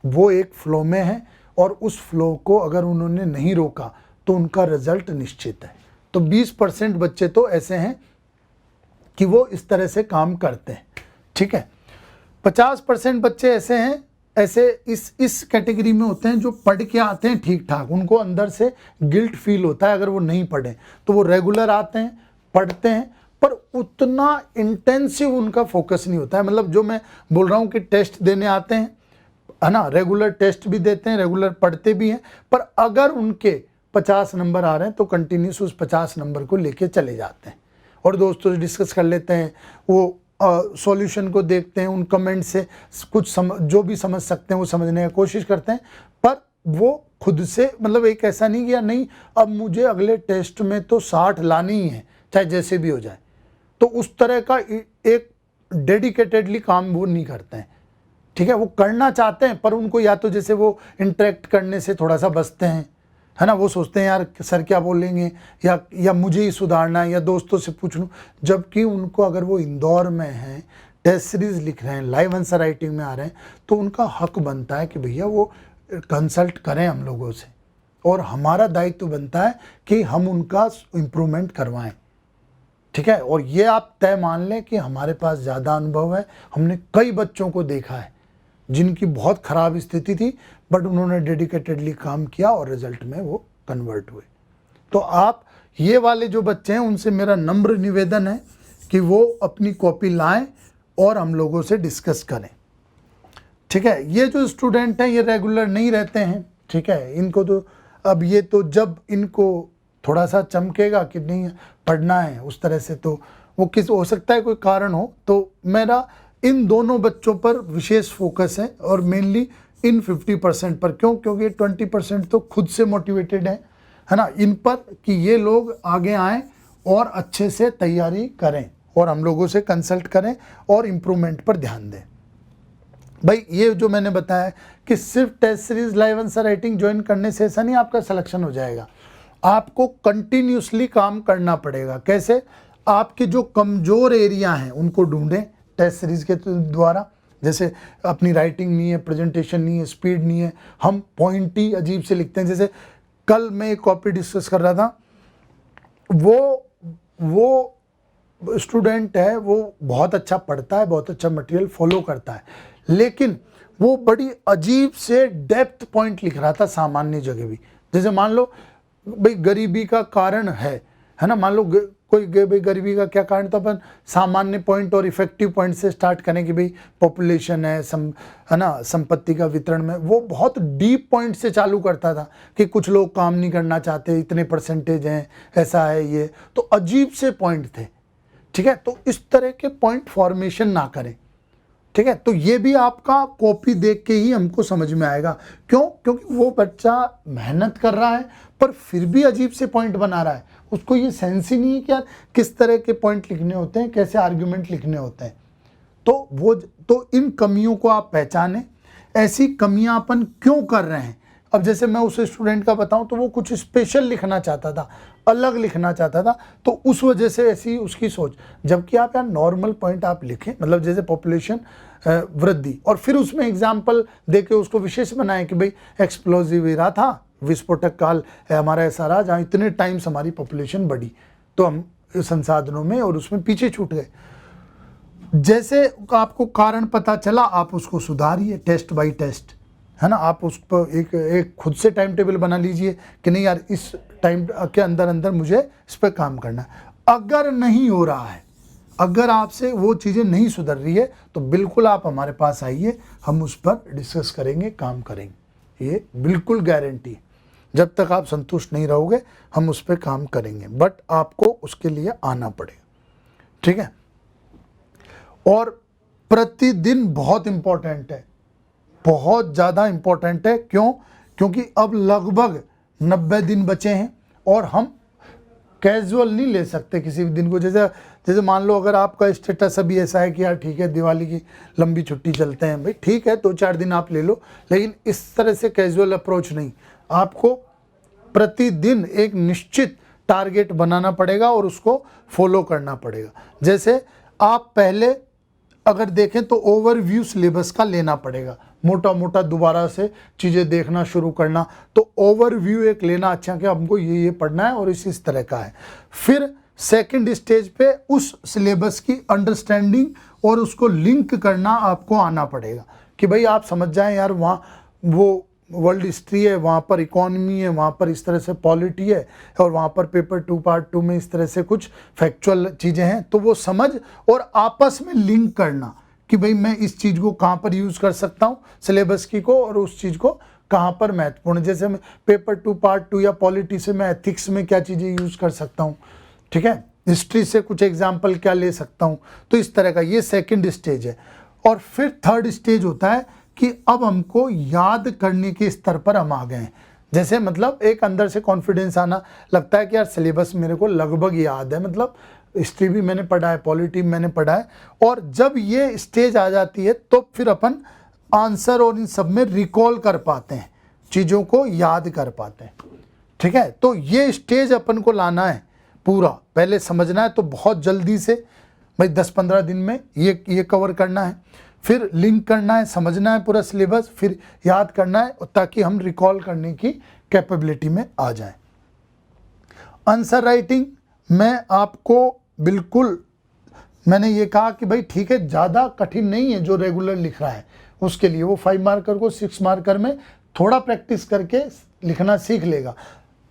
Speaker 1: वो एक फ्लो में है। और उस फ्लो को अगर उन्होंने नहीं रोका तो उनका रिजल्ट निश्चित है। तो 20% बच्चे तो ऐसे हैं कि वो इस तरह से काम करते हैं। ठीक है। 50% बच्चे ऐसे हैं, ऐसे इस कैटेगरी में होते हैं जो पढ़ के आते हैं ठीक ठाक, उनको अंदर से गिल्ट फील होता है अगर वो नहीं पढ़े, तो वो रेगुलर आते हैं, पढ़ते हैं, पर उतना इंटेंसिव उनका फोकस नहीं होता है। मतलब जो मैं बोल रहा हूँ कि टेस्ट देने आते हैं, है ना, रेगुलर टेस्ट भी देते हैं, रेगुलर पढ़ते भी हैं, पर अगर उनके 50 नंबर आ रहे हैं तो कंटिन्यूस उस 50 नंबर को लेके चले जाते हैं और दोस्तों से डिस्कस कर लेते हैं, वो सॉल्यूशन को देखते हैं, उन कमेंट से कुछ जो भी समझ सकते हैं वो समझने की कोशिश करते हैं। पर वो खुद से, मतलब एक ऐसा नहीं कि यार नहीं अब मुझे अगले टेस्ट में तो 60 लानी ही है, चाहे जैसे भी हो जाए, तो उस तरह का एक डेडिकेटेडली काम वो नहीं करते हैं। ठीक है। वो करना चाहते हैं पर उनको या तो जैसे वो इंटरेक्ट करने से थोड़ा सा बचते हैं, है ना, वो सोचते हैं यार सर क्या बोलेंगे, या मुझे ही सुधारना है, या दोस्तों से पूछ लूँ। जबकि उनको, अगर वो इंदौर में हैं, टेस्ट सीरीज लिख रहे हैं, लाइव आंसर राइटिंग में आ रहे हैं, तो उनका हक बनता है कि भैया वो कंसल्ट करें हम लोगों से, और हमारा दायित्व बनता है कि हम उनका इम्प्रूवमेंट करवाएं। ठीक है। और ये आप तय मान लें कि हमारे पास ज़्यादा अनुभव है, हमने कई बच्चों को देखा है जिनकी बहुत ख़राब स्थिति थी बट उन्होंने डेडिकेटेडली काम किया और रिजल्ट में वो कन्वर्ट हुए। तो आप ये वाले जो बच्चे हैं उनसे मेरा नम्र निवेदन है कि वो अपनी कॉपी लाएं और हम लोगों से डिस्कस करें। ठीक है। ये जो स्टूडेंट हैं ये रेगुलर नहीं रहते हैं, ठीक है, इनको तो अब ये तो जब इनको थोड़ा सा चमकेगा कि नहीं पढ़ना है उस तरह से, तो वो हो सकता है कोई कारण हो, तो मेरा इन दोनों बच्चों पर विशेष फोकस है और मेनली इन 50% पर। क्यों? क्योंकि 20% तो खुद से मोटिवेटेड है, है ना, इन पर कि ये लोग आगे आएँ और अच्छे से तैयारी करें और हम लोगों से कंसल्ट करें और इम्प्रूवमेंट पर ध्यान दें। भाई ये जो मैंने बताया कि सिर्फ test series live answer writing join करने से ऐसा नहीं आपका सिलेक्शन हो जाएगा, आपको कंटिन्यूसली काम करना पड़ेगा। कैसे? आपके जो कमज़ोर एरिया हैं उनको ढूंढें टेस्ट सीरीज के द्वारा। जैसे अपनी राइटिंग नहीं है, प्रेजेंटेशन नहीं है, स्पीड नहीं है, हम पॉइंट ही अजीब से लिखते हैं। जैसे कल मैं एक कॉपी डिस्कस कर रहा था, वो स्टूडेंट है, वो बहुत अच्छा पढ़ता है, बहुत अच्छा मटेरियल फॉलो करता है, लेकिन वो बड़ी अजीब से डेप्थ पॉइंट लिख रहा था सामान्य जगह भी। जैसे मान लो भाई गरीबी का कारण है ना, मान लो कोई भाई गरीबी का क्या कारण, तो अपन सामान्य पॉइंट और इफेक्टिव पॉइंट से स्टार्ट करें कि भाई पॉपुलेशन है ना, संपत्ति का वितरण में। वो बहुत डीप पॉइंट से चालू करता था कि कुछ लोग काम नहीं करना चाहते, इतने परसेंटेज हैं, ऐसा है ये, तो अजीब से पॉइंट थे। ठीक है, तो इस तरह के पॉइंट फॉर्मेशन ना करें। ठीक है, तो ये भी आपका कॉपी देख के ही हमको समझ में आएगा। क्यों? क्योंकि वो बच्चा मेहनत कर रहा है पर फिर भी अजीब से पॉइंट बना रहा है, उसको ये सेंस ही नहीं है कि यार किस तरह के पॉइंट लिखने होते हैं, कैसे आर्ग्यूमेंट लिखने होते हैं। तो इन कमियों को आप पहचानें, ऐसी कमियां अपन क्यों कर रहे हैं। अब जैसे मैं उस स्टूडेंट का बताऊं तो वो कुछ स्पेशल लिखना चाहता था, अलग लिखना चाहता था, तो उस वजह से ऐसी उसकी सोच। जबकि आप यार नॉर्मल पॉइंट आप लिखें, मतलब जैसे पॉपुलेशन वृद्धि, और फिर उसमें एग्जाम्पल देके उसको विशेष बनाएं कि भाई एक्सप्लोजिव एरा था, विस्फोटक काल हमारा ऐसा रहा जहाँ इतने टाइम्स हमारी पॉपुलेशन बढ़ी, तो हम संसाधनों में और उसमें पीछे छूट गए। जैसे आपको कारण पता चला, आप उसको सुधारिए टेस्ट बाय टेस्ट, है ना। आप उस पर एक खुद से टाइम टेबल बना लीजिए कि नहीं यार इस टाइम के अंदर अंदर मुझे इस पर काम करना है। अगर नहीं हो रहा है, अगर आपसे वो चीज़ें नहीं सुधर रही है, तो बिल्कुल आप हमारे पास आइए, हम उस पर डिस्कस करेंगे, काम करेंगे, ये बिल्कुल गारंटी है। जब तक आप संतुष्ट नहीं रहोगे हम उस पर काम करेंगे, बट आपको उसके लिए आना पड़ेगा। ठीक है, और प्रतिदिन बहुत इंपॉर्टेंट है, बहुत ज़्यादा इंपॉर्टेंट है। क्यों? क्योंकि अब लगभग 90 दिन बचे हैं और हम कैजुअल नहीं ले सकते किसी भी दिन को। जैसे मान लो अगर आपका स्टेटस अभी ऐसा है कि यार ठीक है दिवाली की लंबी छुट्टी चलते हैं, भाई ठीक है 2-4 दिन आप ले लो, लेकिन इस तरह से कैजुअल अप्रोच नहीं। आपको प्रतिदिन एक निश्चित टारगेट बनाना पड़ेगा और उसको फॉलो करना पड़ेगा। जैसे आप पहले अगर देखें तो ओवरव्यू सिलेबस का लेना पड़ेगा, मोटा मोटा दोबारा से चीज़ें देखना शुरू करना, तो ओवरव्यू एक लेना अच्छा कि हमको ये पढ़ना है और इस तरह का है। फिर सेकंड स्टेज पे उस सिलेबस की अंडरस्टैंडिंग और उसको लिंक करना आपको आना पड़ेगा कि भाई आप समझ जाएं यार वहाँ वो वर्ल्ड हिस्ट्री है, वहाँ पर इकोनॉमी है, वहाँ पर इस तरह से पॉलिटी है, और वहाँ पर पेपर 2 पार्ट 2 में इस तरह से कुछ फैक्चुअल चीज़ें हैं, तो वो समझ और आपस में लिंक करना कि भाई मैं इस चीज़ को कहाँ पर यूज़ कर सकता हूँ सिलेबस की को, और उस चीज़ को कहाँ पर महत्वपूर्ण, जैसे मैं पेपर 2 पार्ट 2 या पॉलिटी से मैं एथिक्स में क्या चीज़ें यूज़ कर सकता हूँ, ठीक है, हिस्ट्री से कुछ एग्जाम्पल क्या ले सकता हूँ। तो इस तरह का ये सेकेंड स्टेज है। और फिर थर्ड स्टेज होता है कि अब हमको याद करने के स्तर पर हम आ गए हैं। जैसे मतलब एक अंदर से कॉन्फिडेंस आना, लगता है कि यार सिलेबस मेरे को लगभग याद है, मतलब हिस्ट्री भी मैंने पढ़ा है, पॉलिटी मैंने पढ़ा है। और जब ये स्टेज आ जाती है तो फिर अपन आंसर और इन सब में रिकॉल कर पाते हैं, चीज़ों को याद कर पाते हैं। ठीक है, तो ये स्टेज अपन को लाना है, पूरा पहले समझना है, तो बहुत जल्दी से भाई 10-15 दिन में ये कवर करना है, फिर लिंक करना है, समझना है पूरा सिलेबस, फिर याद करना है, ताकि हम रिकॉल करने की कैपेबिलिटी में आ जाएं। आंसर राइटिंग में आपको बिल्कुल मैंने ये कहा कि भाई ठीक है ज़्यादा कठिन नहीं है, जो रेगुलर लिख रहा है उसके लिए वो 5 मार्कर को 6 मार्कर में थोड़ा प्रैक्टिस करके लिखना सीख लेगा,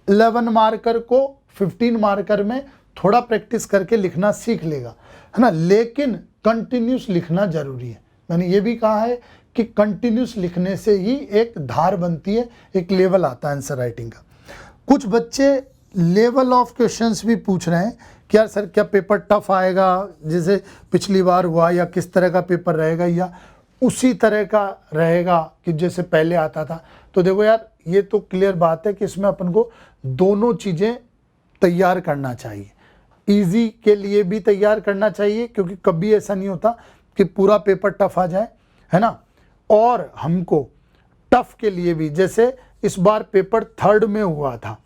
Speaker 1: 11 मार्कर को 15 मार्कर में थोड़ा प्रैक्टिस करके लिखना सीख लेगा, है ना। लेकिन कंटिन्यूस लिखना जरूरी है। मैंने ये भी कहा है कि कंटिन्यूस लिखने से ही एक धार बनती है, एक लेवल आता है आंसर राइटिंग का। कुछ बच्चे लेवल ऑफ क्वेश्चंस भी पूछ रहे हैं कि यार सर क्या पेपर टफ आएगा जैसे पिछली बार हुआ, या किस तरह का पेपर रहेगा, या उसी तरह का रहेगा कि जैसे पहले आता था। तो देखो यार, ये तो क्लियर बात है कि इसमें अपन को दोनों चीज़ें तैयार करना चाहिए। इजी के लिए भी तैयार करना चाहिए, क्योंकि कभी ऐसा नहीं होता कि पूरा पेपर टफ आ जाए, है ना। और हमको टफ के लिए भी, जैसे इस बार पेपर 3rd में हुआ था,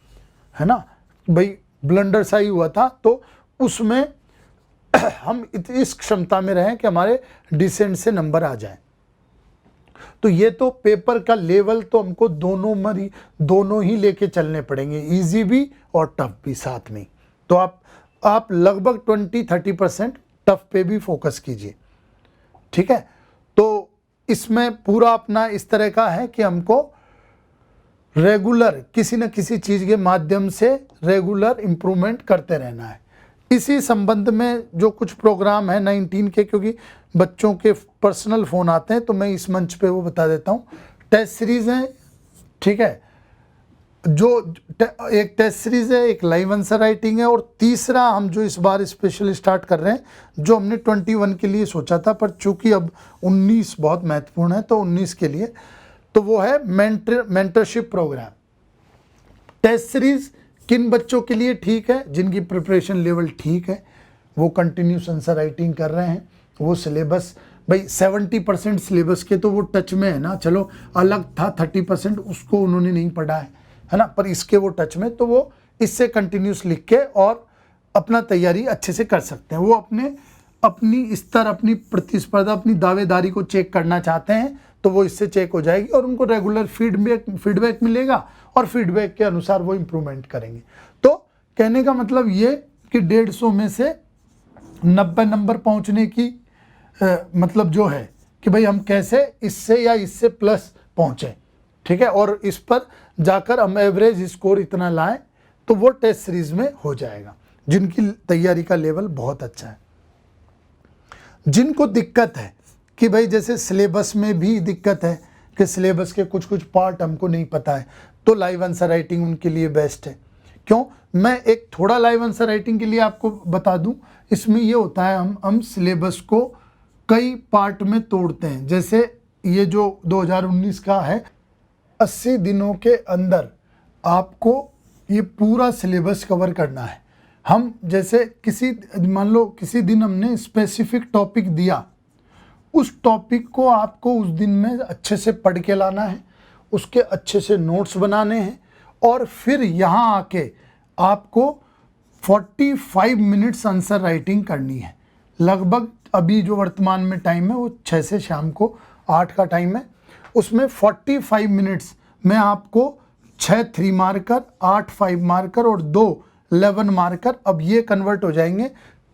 Speaker 1: है ना भाई, ब्लंडर सा ही हुआ था, तो उसमें हम इस क्षमता में रहें कि हमारे डिसेंट से नंबर आ जाए। तो ये तो पेपर का लेवल तो हमको दोनों ही लेके चलने पड़ेंगे, इजी भी और टफ भी साथ में। तो आप लगभग 20-30% टफ पे भी फोकस कीजिए, ठीक है। तो इसमें पूरा अपना इस तरह का है कि हमको रेगुलर किसी न किसी चीज़ के माध्यम से रेगुलर इम्प्रूवमेंट करते रहना है। इसी संबंध में जो कुछ प्रोग्राम है 19 के, क्योंकि बच्चों के पर्सनल फ़ोन आते हैं तो मैं इस मंच पे वो बता देता हूँ। टेस्ट सीरीज़ है, ठीक है, जो एक टेस्ट सीरीज़ है, एक लाइव आंसर राइटिंग है, और तीसरा हम जो इस बार स्पेशल स्टार्ट कर रहे हैं, जो हमने 21 के लिए सोचा था, पर चूंकि अब 19 बहुत महत्वपूर्ण है तो 19 के लिए, तो वो है मेंटरशिप प्रोग्राम। टेस्ट सीरीज़ किन बच्चों के लिए ठीक है, जिनकी प्रिपरेशन लेवल ठीक है, वो कंटिन्यूस आंसर राइटिंग कर रहे हैं, वो सिलेबस भाई 70% सिलेबस के तो वो टच में है ना, चलो अलग था 30% उसको उन्होंने नहीं पढ़ा है ना, पर इसके वो टच में, तो वो इससे कंटिन्यूस लिख के और अपना तैयारी अच्छे से कर सकते हैं। वो अपनी स्तर, अपनी प्रतिस्पर्धा, अपनी दावेदारी को चेक करना चाहते हैं तो वो इससे चेक हो जाएगी, और उनको रेगुलर फीडबैक मिलेगा, और फीडबैक के अनुसार वो इम्प्रूवमेंट करेंगे। तो कहने का मतलब ये कि 150 में से 90 नंबर पहुंचने की मतलब जो है कि भाई हम कैसे इससे या इससे प्लस पहुंचे, ठीक है, और इस पर जाकर हम एवरेज स्कोर इतना लाएं तो वो टेस्ट सीरीज में हो जाएगा, जिनकी तैयारी का लेवल बहुत अच्छा है। जिनको दिक्कत है कि भाई जैसे सिलेबस में भी दिक्कत है कि सिलेबस के कुछ पार्ट हमको नहीं पता है, तो लाइव आंसर राइटिंग उनके लिए बेस्ट है। क्यों, मैं एक थोड़ा लाइव आंसर राइटिंग के लिए आपको बता दूं, इसमें ये होता है हम सिलेबस को कई पार्ट में तोड़ते हैं। जैसे ये जो 2019 का है, 80 दिनों के अंदर आपको ये पूरा सिलेबस कवर करना है। हम जैसे मान लो किसी दिन हमने स्पेसिफिक टॉपिक दिया, उस टॉपिक को आपको उस दिन में अच्छे से पढ़ के लाना है, उसके अच्छे से नोट्स बनाने हैं, और फिर यहाँ आके आपको 45 मिनट्स आंसर राइटिंग करनी है। लगभग अभी जो वर्तमान में टाइम है वो 6 से शाम को 8 का टाइम है, उसमें 45 मिनट्स में आपको 6 3 मार्कर, 8 5 मार्कर और 2 11 मार्कर, अब ये कन्वर्ट हो जाएंगे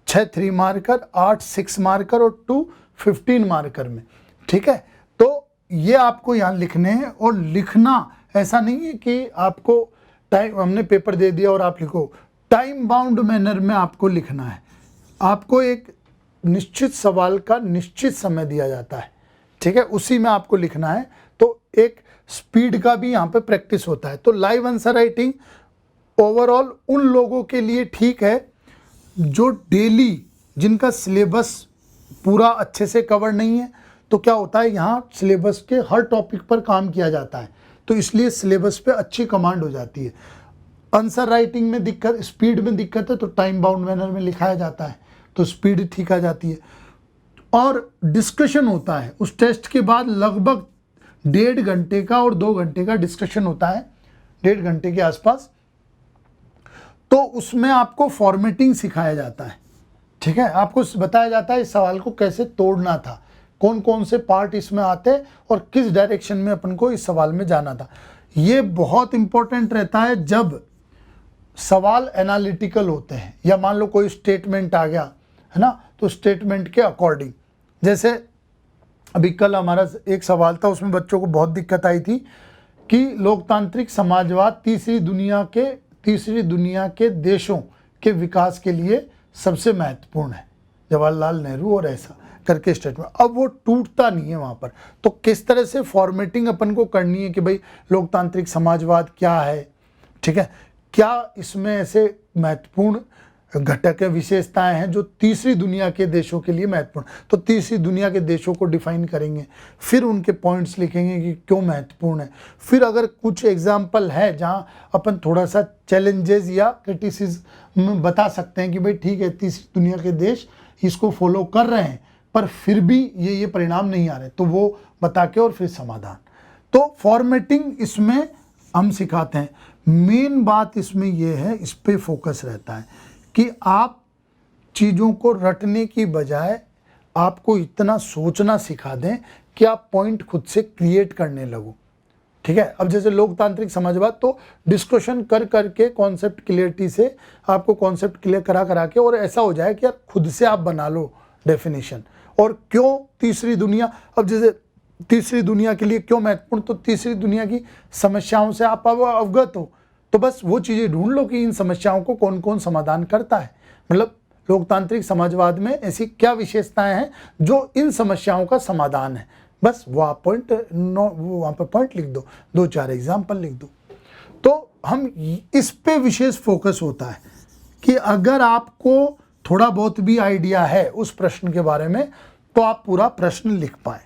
Speaker 1: 6 3 मार्कर, 8 6 मार्कर और 2 15 मार्कर में, ठीक है। तो ये आपको यहाँ लिखने हैं, और लिखना ऐसा नहीं है कि आपको टाइम, हमने पेपर दे दिया और आप लिखो, टाइम बाउंड मैनर में आपको लिखना है। आपको एक निश्चित सवाल का निश्चित समय दिया जाता है, ठीक है, उसी में आपको लिखना है। तो एक स्पीड का भी यहाँ पे प्रैक्टिस होता है। तो लाइव आंसर राइटिंग ओवरऑल उन लोगों के लिए ठीक है जो डेली, जिनका सिलेबस पूरा अच्छे से कवर नहीं है। तो क्या होता है, यहाँ सिलेबस के हर टॉपिक पर काम किया जाता है, तो इसलिए सिलेबस पे अच्छी कमांड हो जाती है। आंसर राइटिंग में दिक्कत, स्पीड में दिक्कत है, तो टाइम बाउंड मैनर में लिखाया जाता है, तो स्पीड ठीक आ जाती है। और डिस्कशन होता है उस टेस्ट के बाद, लगभग 1.5 घंटे का और 2 घंटे का डिस्कशन होता है, 1.5 घंटे के आसपास। तो उसमें आपको फॉर्मेटिंग सिखाया जाता है, ठीक है, आपको बताया जाता है इस सवाल को कैसे तोड़ना था, कौन कौन से पार्ट इसमें आते हैं और किस डायरेक्शन में अपन को इस सवाल में जाना था। ये बहुत इंपॉर्टेंट रहता है जब सवाल एनालिटिकल होते हैं, या मान लो कोई स्टेटमेंट आ गया है ना, तो स्टेटमेंट के अकॉर्डिंग, जैसे अभी कल हमारा एक सवाल था, उसमें बच्चों को बहुत दिक्कत आई थी कि लोकतांत्रिक समाजवाद तीसरी दुनिया के देशों के विकास के लिए सबसे महत्वपूर्ण है, जवाहरलाल नेहरू और ऐसा करके स्टेटमेंट। अब वो टूटता नहीं है वहाँ पर, तो किस तरह से फॉर्मेटिंग अपन को करनी है कि भाई लोकतांत्रिक समाजवाद क्या है, ठीक है, क्या इसमें ऐसे महत्वपूर्ण घटक विशेषताएं हैं जो तीसरी दुनिया के देशों के लिए महत्वपूर्ण। तो तीसरी दुनिया के देशों को डिफाइन करेंगे, फिर उनके पॉइंट्स लिखेंगे कि क्यों महत्वपूर्ण है। फिर अगर कुछ एग्जाम्पल है जहां अपन थोड़ा सा चैलेंजेस या क्रिटिसिज्म बता सकते हैं कि भाई ठीक है तीसरी दुनिया के देश इसको फॉलो कर रहे हैं पर फिर भी ये परिणाम नहीं आ रहे, तो वो बता के और फिर समाधान। तो फॉर्मेटिंग इसमें हम सिखाते हैं। मेन बात इसमें यह है, इस पे फोकस रहता है कि आप चीज़ों को रटने की बजाय आपको इतना सोचना सिखा दें कि आप पॉइंट खुद से क्रिएट करने लगो। ठीक है, अब जैसे लोकतांत्रिक समाजवाद तो डिस्कशन कर करके कॉन्सेप्ट क्लियरिटी से आपको कॉन्सेप्ट क्लियर करा के और ऐसा हो जाए कि यार खुद से आप बना लो डेफिनेशन। और क्यों तीसरी दुनिया, अब जैसे तीसरी दुनिया के लिए क्यों महत्वपूर्ण, तो तीसरी दुनिया की समस्याओं से आप अवगत हो तो बस वो चीज़ें ढूंढ लो कि इन समस्याओं को कौन कौन समाधान करता है। मतलब लोकतांत्रिक समाजवाद में ऐसी क्या विशेषताएं हैं जो इन समस्याओं का समाधान है, बस वो आप वहाँ पर पॉइंट लिख दो, 2-4 एग्जाम्पल लिख दो। तो हम इस पे विशेष फोकस होता है कि अगर आपको थोड़ा बहुत भी आइडिया है उस प्रश्न के बारे में तो आप पूरा प्रश्न लिख पाए।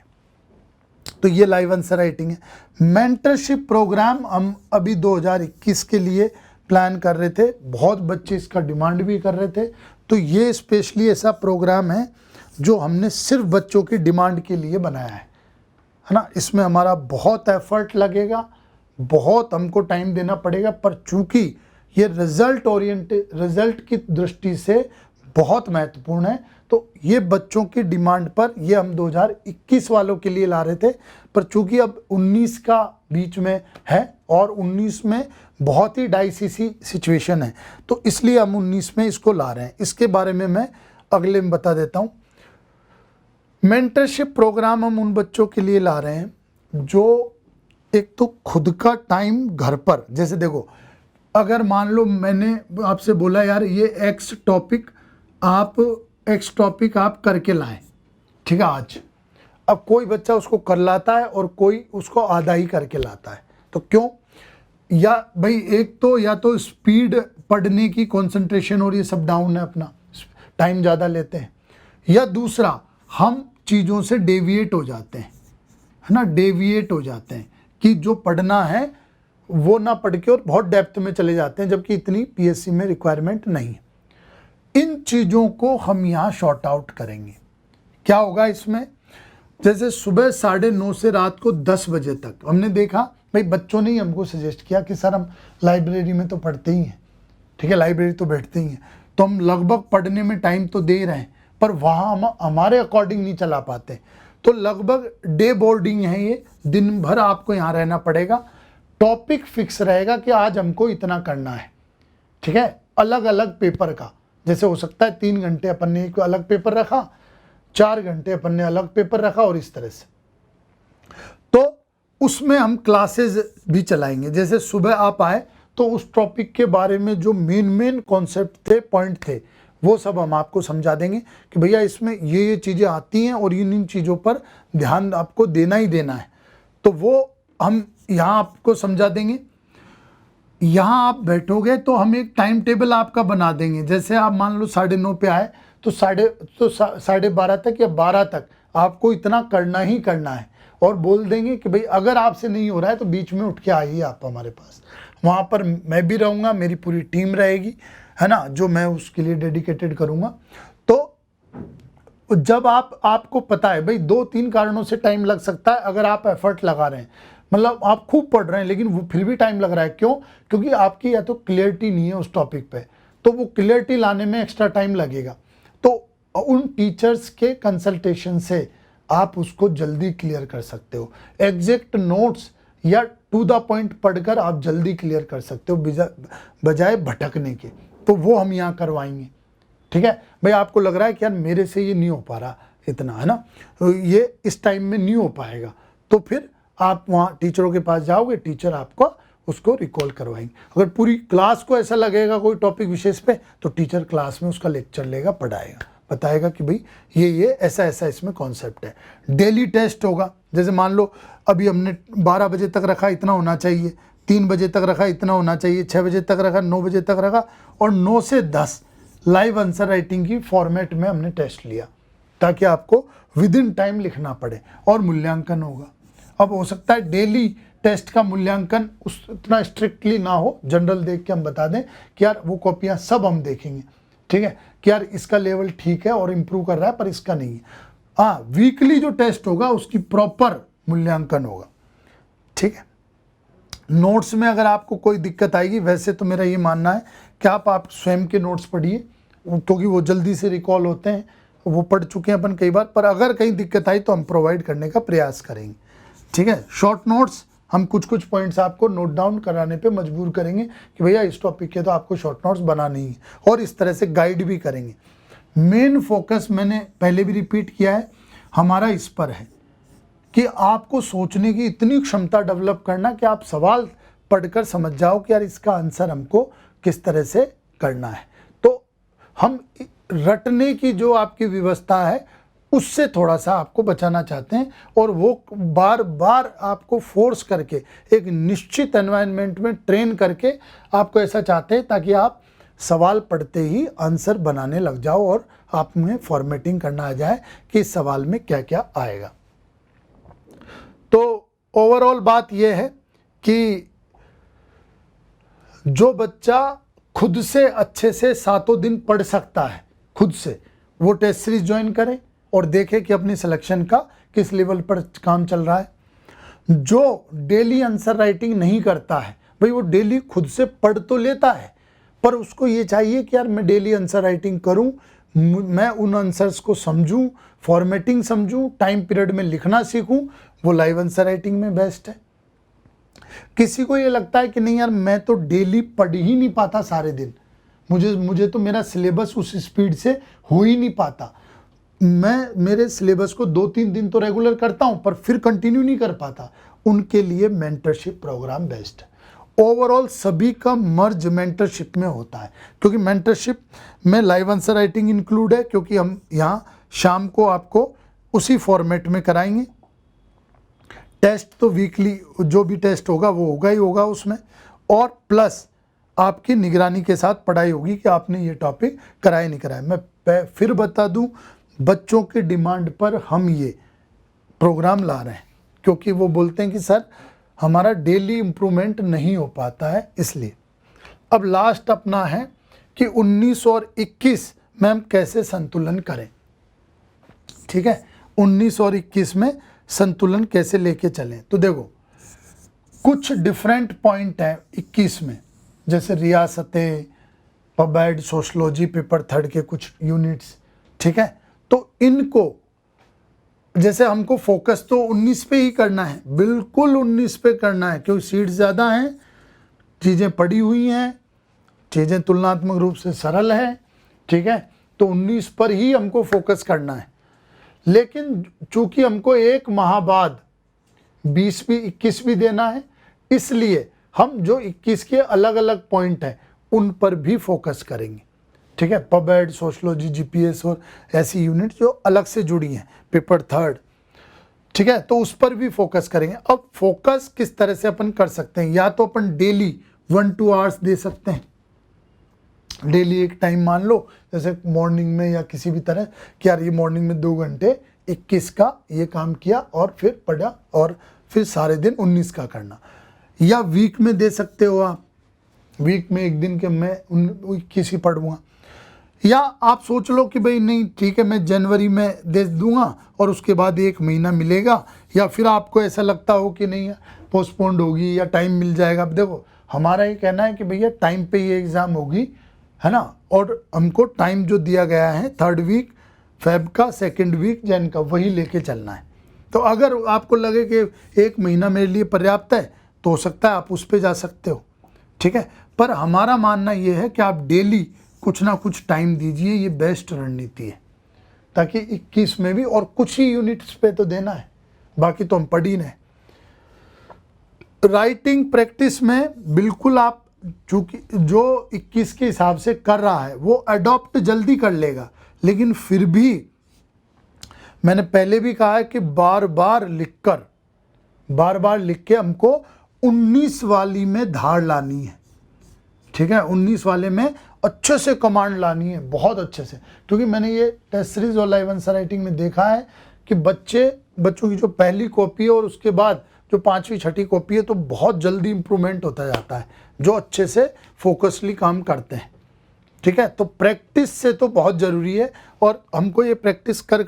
Speaker 1: तो ये लाइव आंसर राइटिंग है। मेंटरशिप प्रोग्राम हम अभी 2021 के लिए प्लान कर रहे थे, बहुत बच्चे इसका डिमांड भी कर रहे थे। तो ये स्पेशली ऐसा प्रोग्राम है जो हमने सिर्फ बच्चों की डिमांड के लिए बनाया है ना। इसमें हमारा बहुत एफर्ट लगेगा, बहुत हमको टाइम देना पड़ेगा, पर चूंकि ये रिजल्ट की दृष्टि से बहुत महत्वपूर्ण है तो ये बच्चों की डिमांड पर ये हम 2021 वालों के लिए ला रहे थे, पर चूंकि अब 19 का बीच में है और 19 में बहुत ही डाइसी सी सिचुएशन है तो इसलिए हम 19 में इसको ला रहे हैं। इसके बारे में मैं अगले में बता देता हूँ। मेंटरशिप प्रोग्राम हम उन बच्चों के लिए ला रहे हैं जो एक तो खुद का टाइम घर पर, जैसे देखो अगर मान लो मैंने आपसे बोला यार ये एक्स टॉपिक आप करके लाएं, ठीक है आज, अब कोई बच्चा उसको कर लाता है और कोई उसको आधा ही करके लाता है, तो क्यों? या भाई एक तो या तो स्पीड पढ़ने की कंसंट्रेशन और ये सब डाउन है, अपना टाइम ज़्यादा लेते हैं, या दूसरा हम चीज़ों से डेविएट हो जाते हैं, है ना, डेविएट हो जाते हैं कि जो पढ़ना है वो ना पढ़ के और बहुत डेप्थ में चले जाते हैं जबकि इतनी पीएससी में रिक्वायरमेंट नहीं है। इन चीज़ों को हम यहाँ शॉर्ट आउट करेंगे। क्या होगा इसमें, जैसे सुबह 9:30 से रात को 10 बजे तक हमने देखा, भाई बच्चों ने ही हमको सजेस्ट किया कि सर हम लाइब्रेरी में तो पढ़ते ही हैं, ठीक है, लाइब्रेरी तो बैठते ही हैं, तो हम लगभग पढ़ने में टाइम तो दे रहे हैं पर वहाँ हम हमारे अकॉर्डिंग नहीं चला पाते, तो लगभग डे बोर्डिंग है ये, दिन भर आपको यहाँ रहना पड़ेगा। टॉपिक फिक्स रहेगा कि आज हमको इतना करना है, ठीक है, अलग अलग पेपर का, जैसे हो सकता है 3 घंटे अपन ने एक अलग पेपर रखा, 4 घंटे अपन ने अलग पेपर रखा और इस तरह से। तो उसमें हम क्लासेस भी चलाएंगे, जैसे सुबह आप आए तो उस टॉपिक के बारे में जो मेन कॉन्सेप्ट थे, पॉइंट थे, वो सब हम आपको समझा देंगे कि भैया इसमें ये चीज़ें आती हैं और इन चीज़ों पर ध्यान आपको देना ही देना है, तो वो हम यहाँ आपको समझा देंगे। यहाँ आप बैठोगे तो हम एक टाइम टेबल आपका बना देंगे, जैसे आप मान लो 9:30 पे आए तो 12:30 तक या 12 तक आपको इतना करना ही करना है, और बोल देंगे कि भाई अगर आपसे नहीं हो रहा है तो बीच में उठ के आइए आप हमारे पास, वहाँ पर मैं भी रहूँगा, मेरी पूरी टीम रहेगी, है ना, जो मैं उसके लिए डेडिकेटेड करूँगा। तो जब आपको पता है भाई 2-3 कारणों से टाइम लग सकता है, अगर आप एफर्ट लगा रहे हैं, मतलब आप खूब पढ़ रहे हैं लेकिन वो फिर भी टाइम लग रहा है, क्यों? क्योंकि आपकी या तो क्लियरिटी नहीं है उस टॉपिक पे, तो वो क्लियरिटी लाने में एक्स्ट्रा टाइम लगेगा। तो उन टीचर्स के कंसल्टेशन से आप उसको जल्दी क्लियर कर सकते हो, एग्जैक्ट नोट्स या टू द पॉइंट पढ़कर आप जल्दी क्लियर कर सकते हो बजाय भटकने के, तो वो हम यहाँ करवाएंगे, ठीक है। भाई आपको लग रहा है कि यार मेरे से ये नहीं हो पा रहा इतना, है ना, तो ये इस टाइम में नहीं हो पाएगा, तो फिर आप वहाँ टीचरों के पास जाओगे, टीचर आपको उसको रिकॉल करवाएंगे। अगर पूरी क्लास को ऐसा लगेगा कोई टॉपिक विशेष पे, तो टीचर क्लास में उसका लेक्चर लेगा, पढ़ाएगा, बताएगा कि भाई ये ऐसा इसमें कॉन्सेप्ट है। डेली टेस्ट होगा, जैसे मान लो अभी हमने 12 बजे तक रखा, इतना होना चाहिए, 3 बजे तक रखा, इतना होना चाहिए, 6 बजे तक रखा, 9 बजे तक रखा, और 9 से 10 लाइव आंसर राइटिंग की फॉर्मेट में हमने टेस्ट लिया ताकि आपको विद इन टाइम लिखना पड़े और मूल्यांकन होगा। अब हो सकता है डेली टेस्ट का मूल्यांकन उतना स्ट्रिक्टली ना हो, जनरल देख के हम बता दें कि यार वो कॉपियां सब हम देखेंगे, ठीक है, कि यार इसका लेवल ठीक है और इम्प्रूव कर रहा है पर इसका नहीं है। हाँ, वीकली जो टेस्ट होगा उसकी प्रॉपर मूल्यांकन होगा, ठीक है। नोट्स में अगर आपको कोई दिक्कत आएगी, वैसे तो मेरा ये मानना है कि आप स्वयं के नोट्स पढ़िए क्योंकि वो जल्दी से रिकॉल होते हैं, वो पढ़ चुके हैं अपन कई बार, पर अगर कहीं दिक्कत आई तो हम प्रोवाइड करने का प्रयास करेंगे, ठीक है। शॉर्ट नोट्स हम कुछ पॉइंट्स आपको नोट डाउन कराने पे मजबूर करेंगे कि भैया इस टॉपिक के तो आपको शॉर्ट नोट्स बनानी ही, और इस तरह से गाइड भी करेंगे। मेन फोकस मैंने पहले भी रिपीट किया है, हमारा इस पर है कि आपको सोचने की इतनी क्षमता डेवलप करना कि आप सवाल पढ़कर समझ जाओ कि यार इसका आंसर हमको किस तरह से करना है। तो हम रटने की जो आपकी व्यवस्था है उससे थोड़ा सा आपको बचाना चाहते हैं, और वो बार बार आपको फोर्स करके एक निश्चित एनवायरनमेंट में ट्रेन करके आपको ऐसा चाहते हैं ताकि आप सवाल पढ़ते ही आंसर बनाने लग जाओ और आप में फॉर्मेटिंग करना आ जाए कि इस सवाल में क्या क्या आएगा। तो ओवरऑल बात यह है कि जो बच्चा खुद से अच्छे से 7 दिन पढ़ सकता है खुद से, वो टेस्ट सीरीज ज्वाइन करे और देखे कि अपनी सिलेक्शन का किस लेवल पर काम चल रहा है। जो डेली आंसर राइटिंग नहीं करता है, भाई वो डेली खुद से पढ़ तो लेता है पर उसको ये चाहिए कि यार मैं डेली आंसर राइटिंग करूं, मैं उन आंसर्स को समझूं, फॉर्मेटिंग समझूं, टाइम पीरियड में लिखना सीखूं, वो लाइव आंसर राइटिंग में बेस्ट है। किसी को ये लगता है कि नहीं यार मैं तो डेली पढ़ ही नहीं पाता सारे दिन, मुझे तो मेरा सिलेबस उस स्पीड से हो ही नहीं पाता, मैं मेरे सिलेबस को 2-3 दिन तो रेगुलर करता हूं पर फिर कंटिन्यू नहीं कर पाता, उनके लिए मेंटरशिप प्रोग्राम बेस्ट है। ओवरऑल सभी का मर्ज मेंटरशिप में होता है, क्योंकि मेंटरशिप में लाइव आंसर राइटिंग इंक्लूड है, क्योंकि हम यहाँ शाम को आपको उसी फॉर्मेट में कराएंगे। टेस्ट तो वीकली जो भी टेस्ट होगा वो होगा ही होगा उसमें, और प्लस आपकी निगरानी के साथ पढ़ाई होगी कि आपने ये टॉपिक कराया नहीं कराया। मैं फिर बता दूं, बच्चों की डिमांड पर हम ये प्रोग्राम ला रहे हैं, क्योंकि वो बोलते हैं कि सर हमारा डेली इम्प्रूवमेंट नहीं हो पाता है, इसलिए। अब लास्ट अपना है कि 19 और 21 में हम कैसे संतुलन करें, ठीक है। 19 और 21 में संतुलन कैसे लेके चलें, तो देखो कुछ डिफरेंट पॉइंट हैं 21 में, जैसे रियासतें, पबैड, सोशलॉजी पेपर 3 के कुछ यूनिट्स, ठीक है। तो इनको जैसे हमको फोकस तो 19 पे ही करना है, बिल्कुल 19 पे करना है, क्योंकि सीट्स ज़्यादा हैं, चीज़ें पड़ी हुई हैं, चीज़ें तुलनात्मक रूप से सरल है, ठीक है। तो 19 पर ही हमको फोकस करना है। लेकिन चूंकि हमको 1 माह बाद 20 भी 21 भी देना है, इसलिए हम जो 21 के अलग अलग पॉइंट हैं उन पर भी फोकस करेंगे, ठीक है। पबैड, सोशलॉजी, जीपीएस और ऐसी यूनिट जो अलग से जुड़ी हैं, पेपर 3, ठीक है, तो उस पर भी फोकस करेंगे। अब फोकस किस तरह से अपन कर सकते हैं, या तो अपन डेली 1-2 आवर्स दे सकते हैं, डेली एक टाइम मान लो, जैसे मॉर्निंग में या किसी भी तरह कि यार ये मॉर्निंग में 2 घंटे 21 का ये काम किया और फिर पढ़ा, और फिर सारे दिन 19 का करना। या वीक में दे सकते हो आप, वीक में एक दिन के मैं 21 ही पढ़ूंगा। या आप सोच लो कि भाई नहीं ठीक है मैं जनवरी में दे दूंगा और उसके बाद 1 महीना मिलेगा, या फिर आपको ऐसा लगता हो कि नहीं पोस्टपोन्ड होगी या टाइम मिल जाएगा। अब देखो हमारा ये कहना है कि भैया टाइम पे ये एग्ज़ाम होगी, है ना, और हमको टाइम जो दिया गया है 3rd वीक फेब का, 2nd वीक जैन का, वही लेके चलना है। तो अगर आपको लगे कि 1 महीना मेरे लिए पर्याप्त है तो हो सकता है आप उस पर जा सकते हो, ठीक है। पर हमारा मानना ये है कि आप डेली कुछ ना कुछ टाइम दीजिए, ये बेस्ट रणनीति है, ताकि 21 में भी और कुछ ही यूनिट्स पे तो देना है, बाकी तो हम पढ़ ही नहीं। राइटिंग प्रैक्टिस में बिल्कुल आप चूंकि जो 21 के हिसाब से कर रहा है वो अडॉप्ट जल्दी कर लेगा, लेकिन फिर भी मैंने पहले भी कहा है कि बार बार लिख के हमको 19 वाली में धार लानी है, ठीक है। 19 वाले में अच्छे से कमांड लानी है, बहुत अच्छे से, क्योंकि मैंने ये टेस्ट सीरीज और लाइव आंसर राइटिंग में देखा है कि बच्चों की जो पहली कॉपी है और उसके बाद जो 5वीं 6ठी कॉपी है तो बहुत जल्दी इंप्रूवमेंट होता जाता है, जो अच्छे से फोकसली काम करते हैं। ठीक है, तो प्रैक्टिस से तो बहुत ज़रूरी है और हमको ये प्रैक्टिस कर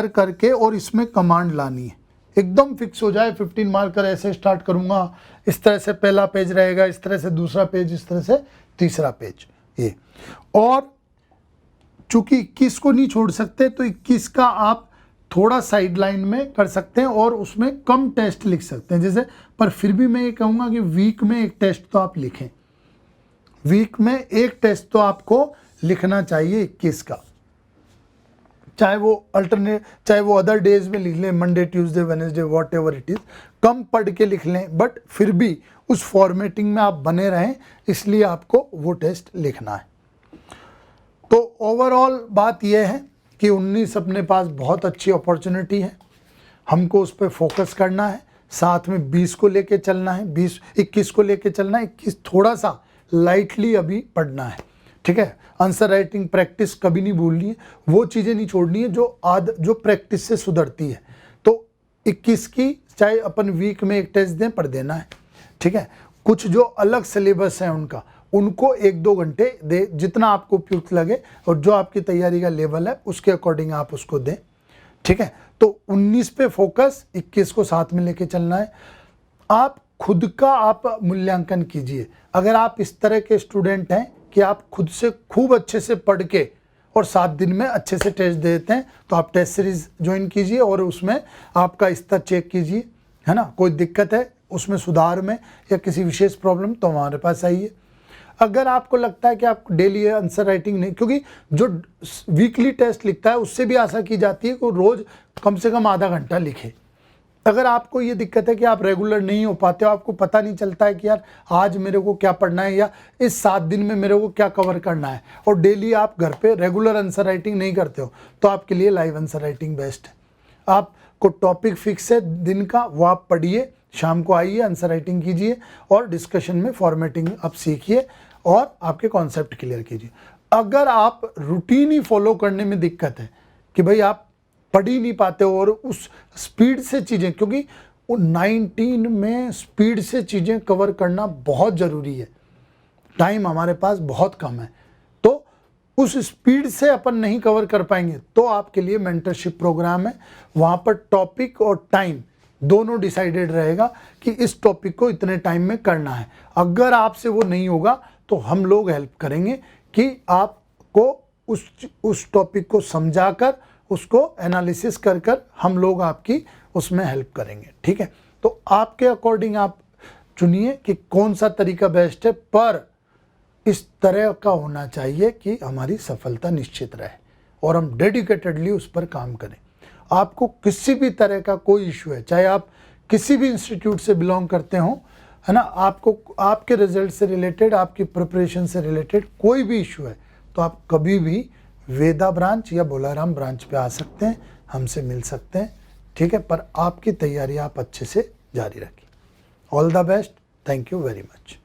Speaker 1: करके और इसमें कमांड लानी है, एकदम फिक्स हो जाए। 15 मार्कर ऐसे स्टार्ट करूँगा, इस तरह से पहला पेज रहेगा, इस तरह से दूसरा पेज, इस तरह से तीसरा पेज, ये। और चूंकि 21 को नहीं छोड़ सकते तो 21 का आप थोड़ा साइड लाइन में कर सकते हैं और उसमें कम टेस्ट लिख सकते हैं जैसे, पर फिर भी मैं ये कहूँगा कि वीक में एक टेस्ट तो आप लिखें, वीक में एक टेस्ट तो आपको लिखना चाहिए 21 का, चाहे वो अदर डेज में लिख लें, Monday Tuesday Wednesday whatever it is, कम पढ़ के लिख लें, बट फिर भी उस फॉर्मेटिंग में आप बने रहें, इसलिए आपको वो टेस्ट लिखना है। तो ओवरऑल बात यह है कि 19 अपने पास बहुत अच्छी अपॉर्चुनिटी है, हमको उस पर फोकस करना है, साथ में 20 को लेके चलना है, 21 को लेके चलना है, 21 थोड़ा सा लाइटली अभी पढ़ना है। ठीक है, आंसर राइटिंग प्रैक्टिस कभी नहीं भूलनी है, वो चीज़ें नहीं छोड़नी है जो प्रैक्टिस से सुधरती है। तो 21 की चाहे अपन वीक में एक टेस्ट दें, पढ़ देना है। ठीक है, कुछ जो अलग सिलेबस है उनको 1-2 घंटे दे, जितना आपको उपयुक्त लगे और जो आपकी तैयारी का लेवल है उसके अकॉर्डिंग आप उसको दें। ठीक है, तो 19 पे फोकस, 21 को साथ में लेके चलना है। आप खुद का आप मूल्यांकन कीजिए। अगर आप इस तरह के स्टूडेंट हैं कि आप खुद से खूब अच्छे से पढ़ के और 7 दिन में अच्छे से टेस्ट देते हैं, तो आप टेस्ट सीरीज ज्वाइन कीजिए और उसमें आपका स्तर चेक कीजिए, है ना। कोई दिक्कत है उसमें सुधार में या किसी विशेष प्रॉब्लम, तो हमारे पास आइए। अगर आपको लगता है कि आप डेली आंसर राइटिंग नहीं, क्योंकि जो वीकली टेस्ट लिखता है उससे भी आशा की जाती है कि रोज़ कम से कम आधा घंटा लिखे। अगर आपको ये दिक्कत है कि आप रेगुलर नहीं हो पाते हो, आपको पता नहीं चलता है कि यार आज मेरे को क्या पढ़ना है या इस 7 दिन में मेरे को क्या कवर करना है, और डेली आप घर पे रेगुलर आंसर राइटिंग नहीं करते हो, तो आपके लिए लाइव आंसर राइटिंग बेस्ट है। आपको टॉपिक फिक्स है दिन का, वो आप पढ़िए, शाम को आइए, आंसर राइटिंग कीजिए और डिस्कशन में फॉर्मेटिंग आप सीखिए और आपके कॉन्सेप्ट क्लियर कीजिए। अगर आप रूटीन ही फॉलो करने में दिक्कत है कि भाई आप पढ़ ही नहीं पाते हो और उस स्पीड से चीज़ें, क्योंकि वो 19 में स्पीड से चीज़ें कवर करना बहुत ज़रूरी है, टाइम हमारे पास बहुत कम है, तो उस स्पीड से अपन नहीं कवर कर पाएंगे, तो आपके लिए मेंटरशिप प्रोग्राम है। वहाँ पर टॉपिक और टाइम दोनों डिसाइडेड रहेगा कि इस टॉपिक को इतने टाइम में करना है। अगर आपसे वो नहीं होगा तो हम लोग हेल्प करेंगे कि आपको उस टॉपिक को समझाकर उसको एनालिसिस कर हम लोग आपकी उसमें हेल्प करेंगे। ठीक है, तो आपके अकॉर्डिंग आप चुनिए कि कौन सा तरीका बेस्ट है, पर इस तरह का होना चाहिए कि हमारी सफलता निश्चित रहे और हम डेडिकेटेडली उस पर काम करें। आपको किसी भी तरह का कोई इशू है, चाहे आप किसी भी इंस्टीट्यूट से बिलोंग करते हो, है ना, आपको आपके रिजल्ट से रिलेटेड, आपकी प्रिपरेशन से रिलेटेड कोई भी इशू है, तो आप कभी भी वेदा ब्रांच या बोलाराम ब्रांच पे आ सकते हैं, हमसे मिल सकते हैं। ठीक है, पर आपकी तैयारी आप अच्छे से जारी रखिए। All the best, thank you very much.